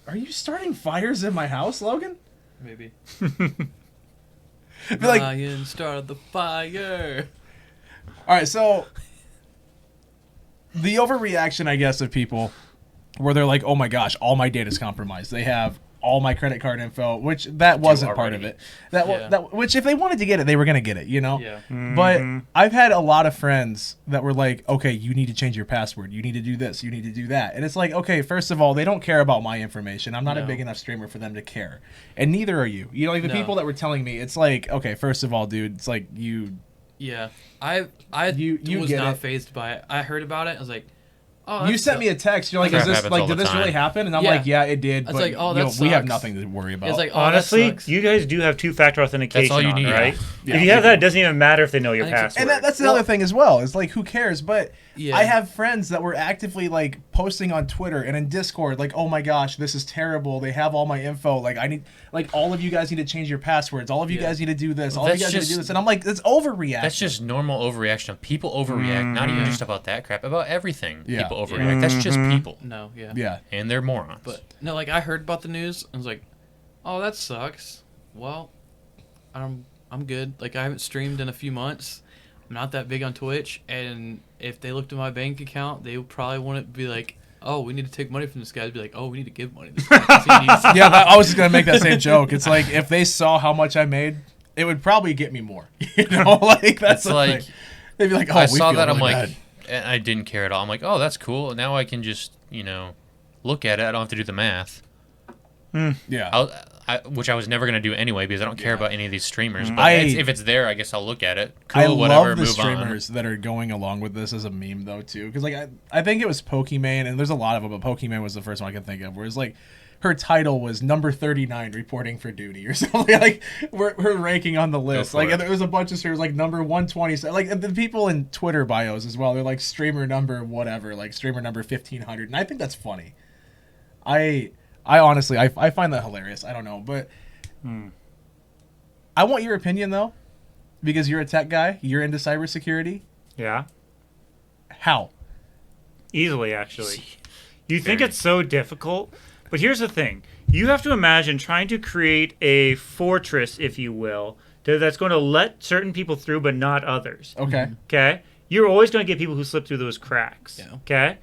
Are you starting fires in my house, Logan? Maybe. Like, Ryan started the fire. all right, so the overreaction, I guess, of people where they're like, "Oh my gosh, all my data's compromised. They have all my credit card info," which that wasn't part of it. Which if they wanted to get it, they were going to get it, Yeah. But I've had a lot of friends that were like, "Okay, you need to change your password. You need to do this. You need to do that." And it's like, okay, first of all, they don't care about my information. I'm not a big enough streamer for them to care. And neither are you. Like the people that were telling me, it's like, okay, first of all, dude, it's like you... Yeah. I You was get not it. fazed by it. I heard about it. I was like, "Oh, You sent me a text. You're like, Crap "Is this happens like all did the this really time. happen?" And I'm Yeah. like, "Yeah, it did." I was But like, "Oh, that we have sucks." nothing to worry about. It's like, "Oh, Honestly, that sucks." you guys do have two-factor authentication That's all you on, need. right? Yeah. If you have that, it doesn't even matter if they know your I think so. password. And that's the other thing as well. It's like, who cares? But Yeah. I have friends that were actively like posting on Twitter and in Discord, like, "Oh my gosh, this is terrible. They have all my info. Like, I need, like, all of you guys need to change your passwords. All of you guys need to do this. All of you guys need to do this." And I'm like, it's overreaction. That's just normal overreaction. People overreact, not even just about that crap, about everything. Yeah. People overreact. That's just people. No, yeah. Yeah. And they're morons. But no, like I heard about the news and was like, "Oh, that sucks." Well, I'm good. Like I haven't streamed in a few months. I'm not that big on Twitch, and if they looked at my bank account, they would probably wouldn't be like, "Oh, we need to take money from this guy." They'd be like, "Oh, we need to give money to this guy 'cause he needs." Yeah, I was just gonna make that same joke. It's like if they saw how much I made, it would probably get me more. Like that's It's the like thing. They'd be like, "Oh, I we saw feel that. I'm really like, bad." and I didn't care at all. I'm like, oh, that's cool. Now I can just, look at it. I don't have to do the math. Yeah. Which I was never gonna do anyway because I don't care about any of these streamers. But if it's there, I guess I'll look at it. Cool, I whatever. love the move streamers on. that are going along with this as a meme though too, because like I think it was Pokimane, and there's a lot of them, but Pokimane was the first one I can think of. Where it's like her title was number 39 reporting for duty or something, like her ranking on the list. Like there was a bunch of streamers like number 120. Like the people in Twitter bios as well, they're like streamer number whatever, like streamer number 1500, and I think that's funny. I honestly I find that hilarious. I don't know, but I want your opinion though, because you're a tech guy, you're into cybersecurity. Yeah. How? Easily, actually. You think it's so difficult, but here's the thing. You have to imagine trying to create a fortress, if you will, that's going to let certain people through but not others. Okay. Okay? You're always going to get people who slip through those cracks. Yeah. Okay?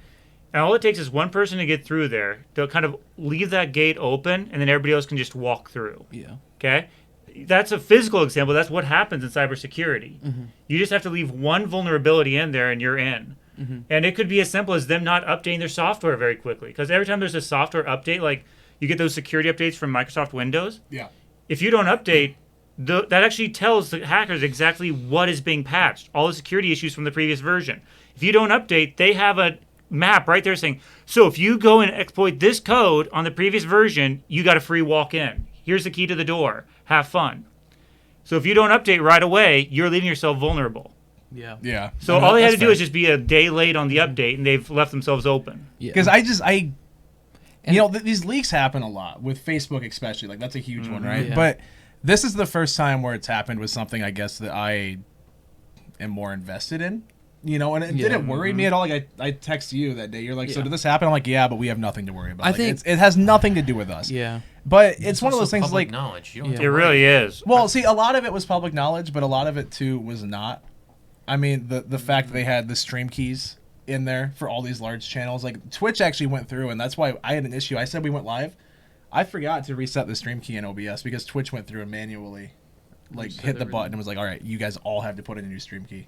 And all it takes is one person to get through there. They'll kind of leave that gate open, and then everybody else can just walk through. Yeah. Okay? That's a physical example. That's what happens in cybersecurity. Mm-hmm. You just have to leave one vulnerability in there, and you're in. Mm-hmm. And it could be as simple as them not updating their software very quickly. Because every time there's a software update, like you get those security updates from Microsoft Windows. Yeah. If you don't update, that actually tells the hackers exactly what is being patched, all the security issues from the previous version. If you don't update, they have a map right there saying, so if you go and exploit this code on the previous version, you got a free walk-in. Here's the key to the door. Have fun. So if you don't update right away, you're leaving yourself vulnerable. Yeah. Yeah. So all they had to do is just be a day late on the update, and they've left themselves open. Because these leaks happen a lot with Facebook, especially. Like that's a huge one, right? Yeah. But this is the first time where it's happened with something I guess that I am more invested in. And it didn't worry me at all. Like I text you that day. You're like, so did this happen? I'm like, yeah, but we have nothing to worry about. I Like, think it has nothing to do with us. Yeah. But it's one of those things Public like knowledge. You don't have It to worry. really is. Well, see, a lot of it was public knowledge, but a lot of it too was not. I mean, the fact that they had the stream keys in there for all these large channels, like Twitch actually went through, and that's why I had an issue. I said we went live. I forgot to reset the stream key in OBS because Twitch went through and manually, hit the button and was like, "All right, you guys all have to put in a new stream key."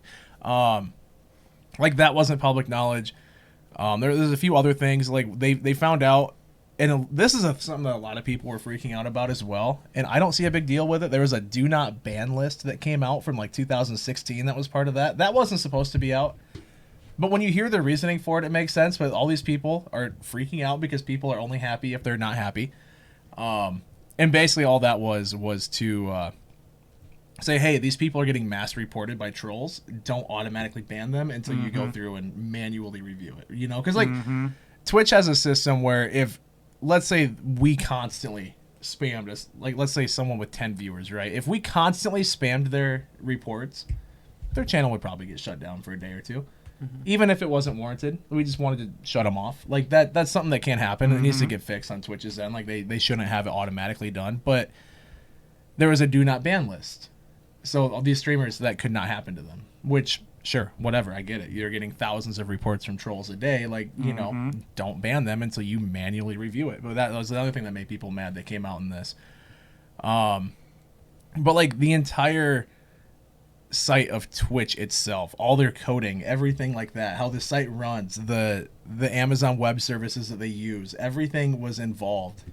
Like that wasn't public knowledge. There's a few other things like they found out. And this is something that a lot of people were freaking out about as well. And I don't see a big deal with it. There was a do not ban list that came out from 2016 that was part of that. That wasn't supposed to be out. But when you hear the reasoning for it, it makes sense. But all these people are freaking out because people are only happy if they're not happy. And basically all that was to say, hey, these people are getting mass reported by trolls. Don't automatically ban them until you go through and manually review it. Because Twitch has a system where if... let's say we constantly spammed us, let's say someone with 10 viewers, right? If we constantly spammed their reports, their channel would probably get shut down for a day or two. Even if it wasn't warranted, we just wanted to shut them off. Like that's something that can't happen. It needs to get fixed on Twitch's end. Like they shouldn't have it automatically done. But there was a do not ban list. So all these streamers, that could not happen to them, which... sure, whatever, I get it. You're getting thousands of reports from trolls a day. Don't ban them until you manually review it. But that was the other thing that made people mad that came out in this. But the entire site of Twitch itself, all their coding, everything like that, how the site runs, the Amazon Web Services that they use, everything was involved.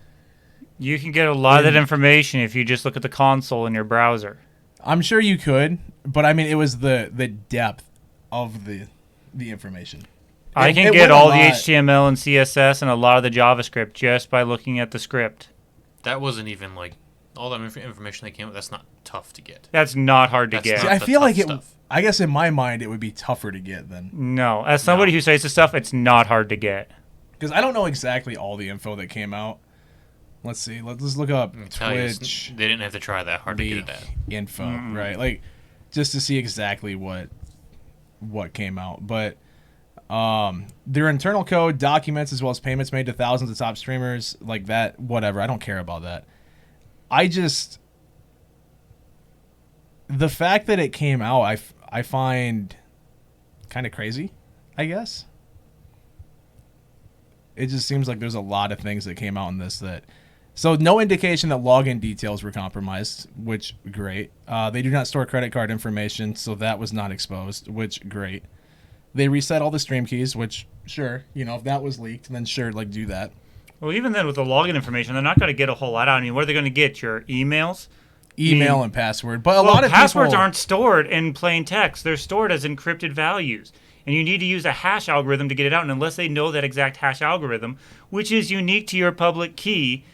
You can get a lot of that information if you just look at the console in your browser. I'm sure you could, but I mean, it was the depth of the information. I can get all the HTML and CSS and a lot of the JavaScript just by looking at the script. That wasn't even all that information they came with. That's not tough to get. That's not hard to get. See, I feel like I guess in my mind it would be tougher to get than. No, as somebody who says this stuff, it's not hard to get. Because I don't know exactly all the info that came out. Let's see. Let's look up Twitch. They didn't have to try that hard to get it at. Info, right? Just to see exactly what came out. But their internal code, documents, as well as payments made to thousands of top streamers, like that, whatever. I don't care about that. The fact that it came out, I find kind of crazy, I guess. It just seems like there's a lot of things that came out in this that... So no indication that login details were compromised, which great. They do not store credit card information, so that was not exposed, which great. They reset all the stream keys, which sure, if that was leaked, then sure, do that. Well, even then, with the login information, they're not going to get a whole lot out. I mean, what are they going to get? Your emails? Email and password. But a lot of passwords people aren't stored in plain text. They're stored as encrypted values. And you need to use a hash algorithm to get it out. And unless they know that exact hash algorithm, which is unique to your public key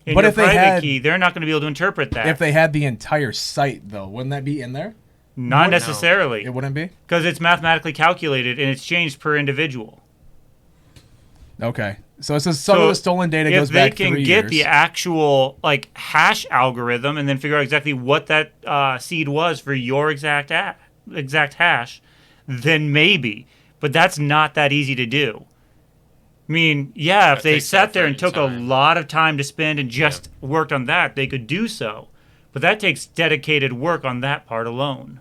and But your if they private had- key, they're not going to be able to interpret that. if they had the entire site, though, wouldn't that be in there? Not necessarily. It wouldn't be? Because it's mathematically calculated and it's changed per individual. Okay. So it says some of the stolen data goes if they back 3 can years. get the actual hash algorithm and then figure out exactly what that seed was for your exact hash, then maybe. But that's not that easy to do. I mean, yeah, if That they takes sat there effort and took and a time. lot of time to spend and just worked on that, they could do so. But that takes dedicated work on that part alone.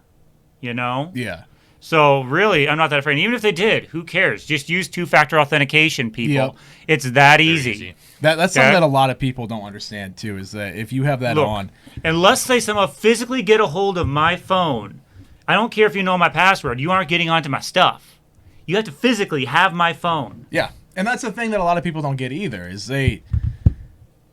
You know? Yeah. So really, I'm not that afraid. And even if they did, who cares? Just use two-factor authentication, people. Yep. It's that Very easy. That's something Okay. that a lot of people don't understand, too, is that if you have that Look, on... unless they somehow physically get a hold of my phone, I don't care if you know my password. You aren't getting onto my stuff. You have to physically have my phone. Yeah. And that's the thing that a lot of people don't get either, is they...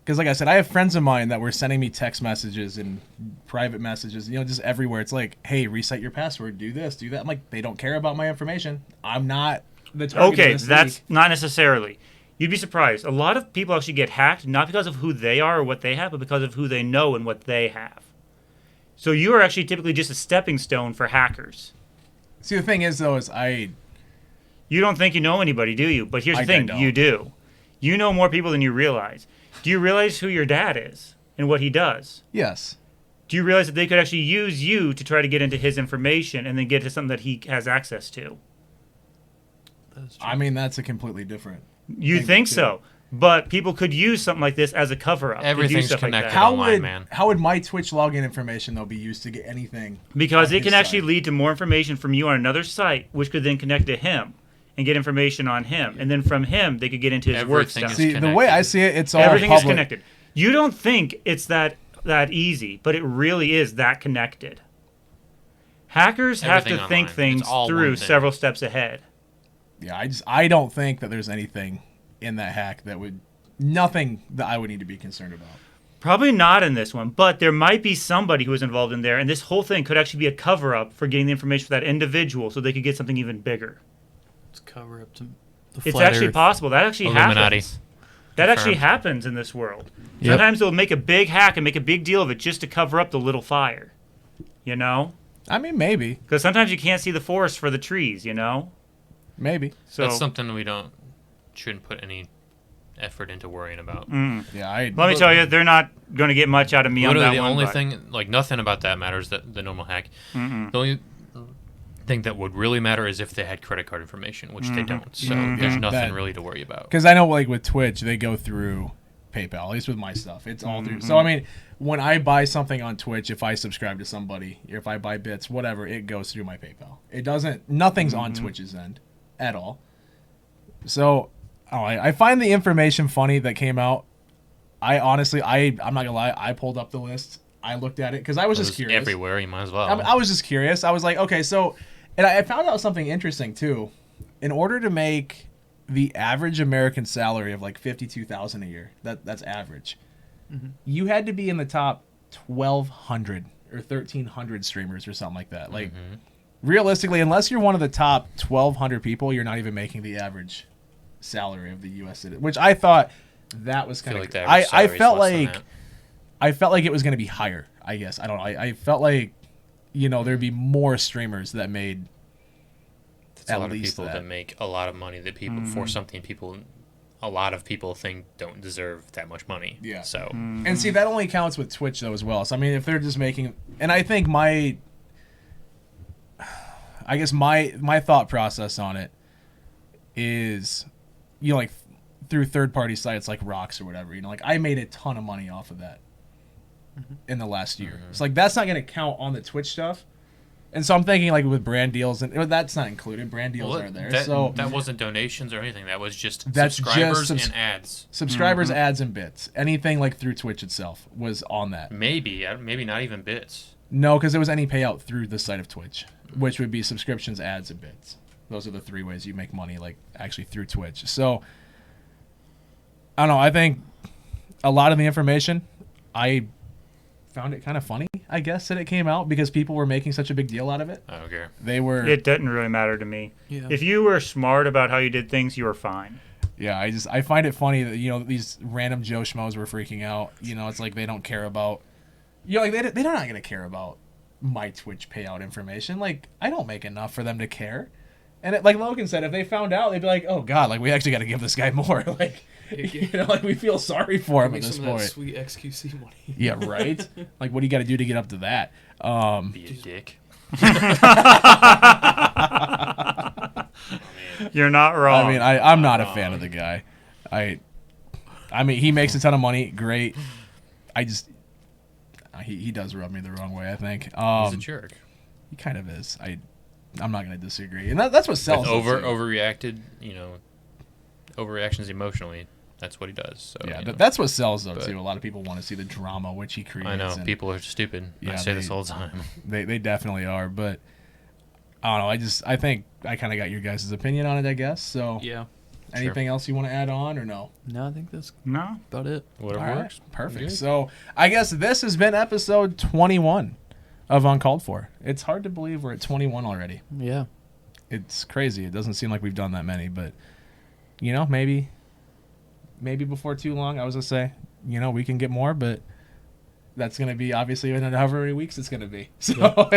Because like I said, I have friends of mine that were sending me text messages and private messages, just everywhere. It's like, hey, reset your password, do this, do that. I'm like, they don't care about my information. I'm not the target Okay, of this that's league. not necessarily. You'd be surprised. A lot of people actually get hacked, not because of who they are or what they have, but because of who they know and what they have. So you are actually typically just a stepping stone for hackers. See, the thing is, though, is You don't think you know anybody, do you? But here's the I thing, don't. you do. You know more people than you realize. Do you realize who your dad is and what he does? yes. Do you realize that they could actually use you to try to get into his information and then get to something that he has access to? That's true. I mean, that's a completely different... You think too. so. But people could use something like this as a cover-up. to do Everything's stuff like that. connected. How online, would man. how would my Twitch login information, though, be used to get anything? Because on it can his actually site? lead to more information from you on another site, which could then connect to him and get information on him. And then from him, they could get into his work Everything stuff. is See, the way I connected. see it, it's all Everything public. is connected. You don't think it's that easy, but it really is that connected. Hackers have to Everything think online. things It's all through one thing. several steps ahead. Yeah, I don't think that there's anything in that hack that would... Nothing that I would need to be concerned about. Probably not in this one, but there might be somebody who is involved in there, and this whole thing could actually be a cover-up for getting the information for that individual so they could get something even bigger. Let's cover up to the It's flat actually Earth. possible. That actually Illuminati. happens. That actually Confirmed. happens in this world. Yep. Sometimes they'll make a big hack and make a big deal of it just to cover up the little fire. You know? I mean, maybe. Because sometimes you can't see the forest for the trees, you know? Maybe. So That's something we shouldn't put any effort into worrying about. Yeah, let me tell you, they're not going to get much out of me on Literally, that the one. only but- thing, nothing about that matters. That the normal hack. The only thing that would really matter is if they had credit card information, which they don't. So there's nothing That- really to worry about. Because I know, like, with Twitch, they go through PayPal, at least with my stuff. It's all through. So, I mean, when I buy something on Twitch, if I subscribe to somebody, or if I buy bits, whatever, it goes through my PayPal. It doesn't... Nothing's on Twitch's end at all. So, I find the information funny that came out. I honestly, I'm not going to lie, I pulled up the list. I looked at it, because I was It just was curious. everywhere. You might as well. I was just curious. I was like, okay, so, and I found out something interesting too. In order to make the average American salary of like $52,000 a year, that's average, you had to be in the top 1,200 or 1,300 streamers or something like that. Like, realistically, unless you're one of the top 1,200 people, you're not even making the average salary of the U.S. citizen. Which I thought that was I feel kind like of. the average I salary is felt less than like. that. I felt like it was going to be higher, I guess. I don't know. I felt like, there'd be more streamers that made It's a at lot of least people that. that make a lot of money that people for something a lot of people think don't deserve that much money. Yeah. So And see, that only counts with Twitch, though, as well. So, I mean, if they're just making... And I think my thought process on it is, like, through third-party sites like Rocks or whatever, like, I made a ton of money off of that in the last year. It's like, that's not going to count on the Twitch stuff. And so I'm thinking, like, with brand deals, and that's not included. Brand deals are there. that wasn't donations or anything. That was just That's subscribers just and ads. subscribers, ads, and bits. Anything, like, through Twitch itself was on that. Maybe not even bits. No, because there was any payout through the site of Twitch, which would be subscriptions, ads, and bits. Those are the three ways you make money, like, actually through Twitch. So I don't know. I think a lot of the information, I found it kind of funny, I guess, that it came out because people were making such a big deal out of it. I don't care. They were. It doesn't really matter to me. Yeah. If you were smart about how you did things, you were fine. Yeah, I find it funny that these random Joe schmoes were freaking out. It's like they don't care about. Like they're not gonna care about my Twitch payout information. Like I don't make enough for them to care. And like Logan said, if they found out, they'd be like, "Oh God, like we actually got to give this guy more." Like, like we feel sorry for him at this point. That sweet XQC money. Yeah, right. Like, what do you got to do to get up to that? Be a dick. You're not wrong. I mean, I'm not a fan of the guy. I mean, he makes a ton of money. Great. He does rub me the wrong way, I think. He's a jerk. He kind of is. I'm not going to disagree. And that's what sells. Overreacted, overreactions emotionally. That's what he does. So yeah, that's what sells though too. A lot of people want to see the drama which he creates. I know people are stupid. I say this all the time. They definitely are, but I don't know. I think I kind of got your guys' opinion on it, I guess. So yeah. Anything else you want to add on or no? No, I think that's no about it. Whatever All works. Right. Perfect. Good. So I guess this has been episode 21 of Uncalled For. It's hard to believe we're at 21 already. Yeah. It's crazy. It doesn't seem like we've done that many, but maybe before too long, I was gonna say, we can get more, but that's gonna be obviously in however many weeks it's gonna be. So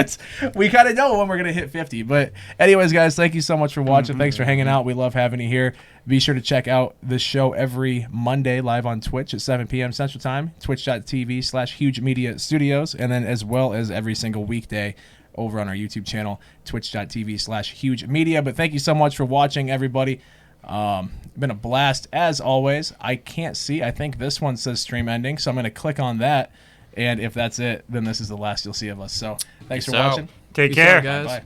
we kind of know when we're gonna hit 50. But anyways, guys, thank you so much for watching. Thanks for hanging out. We love having you here. Be sure to check out the show every Monday live on Twitch at 7 p.m. Central Time, twitch.tv/Huge Media Studios, and then as well as every single weekday over on our YouTube channel, twitch.tv/Huge Media. But thank you so much for watching, everybody. Been a blast as always. I can't see. I think this one says stream ending, so I'm going to click on that. And if that's it, then this is the last you'll see of us. So thanks for watching. Take Peace care. out, guys. Bye.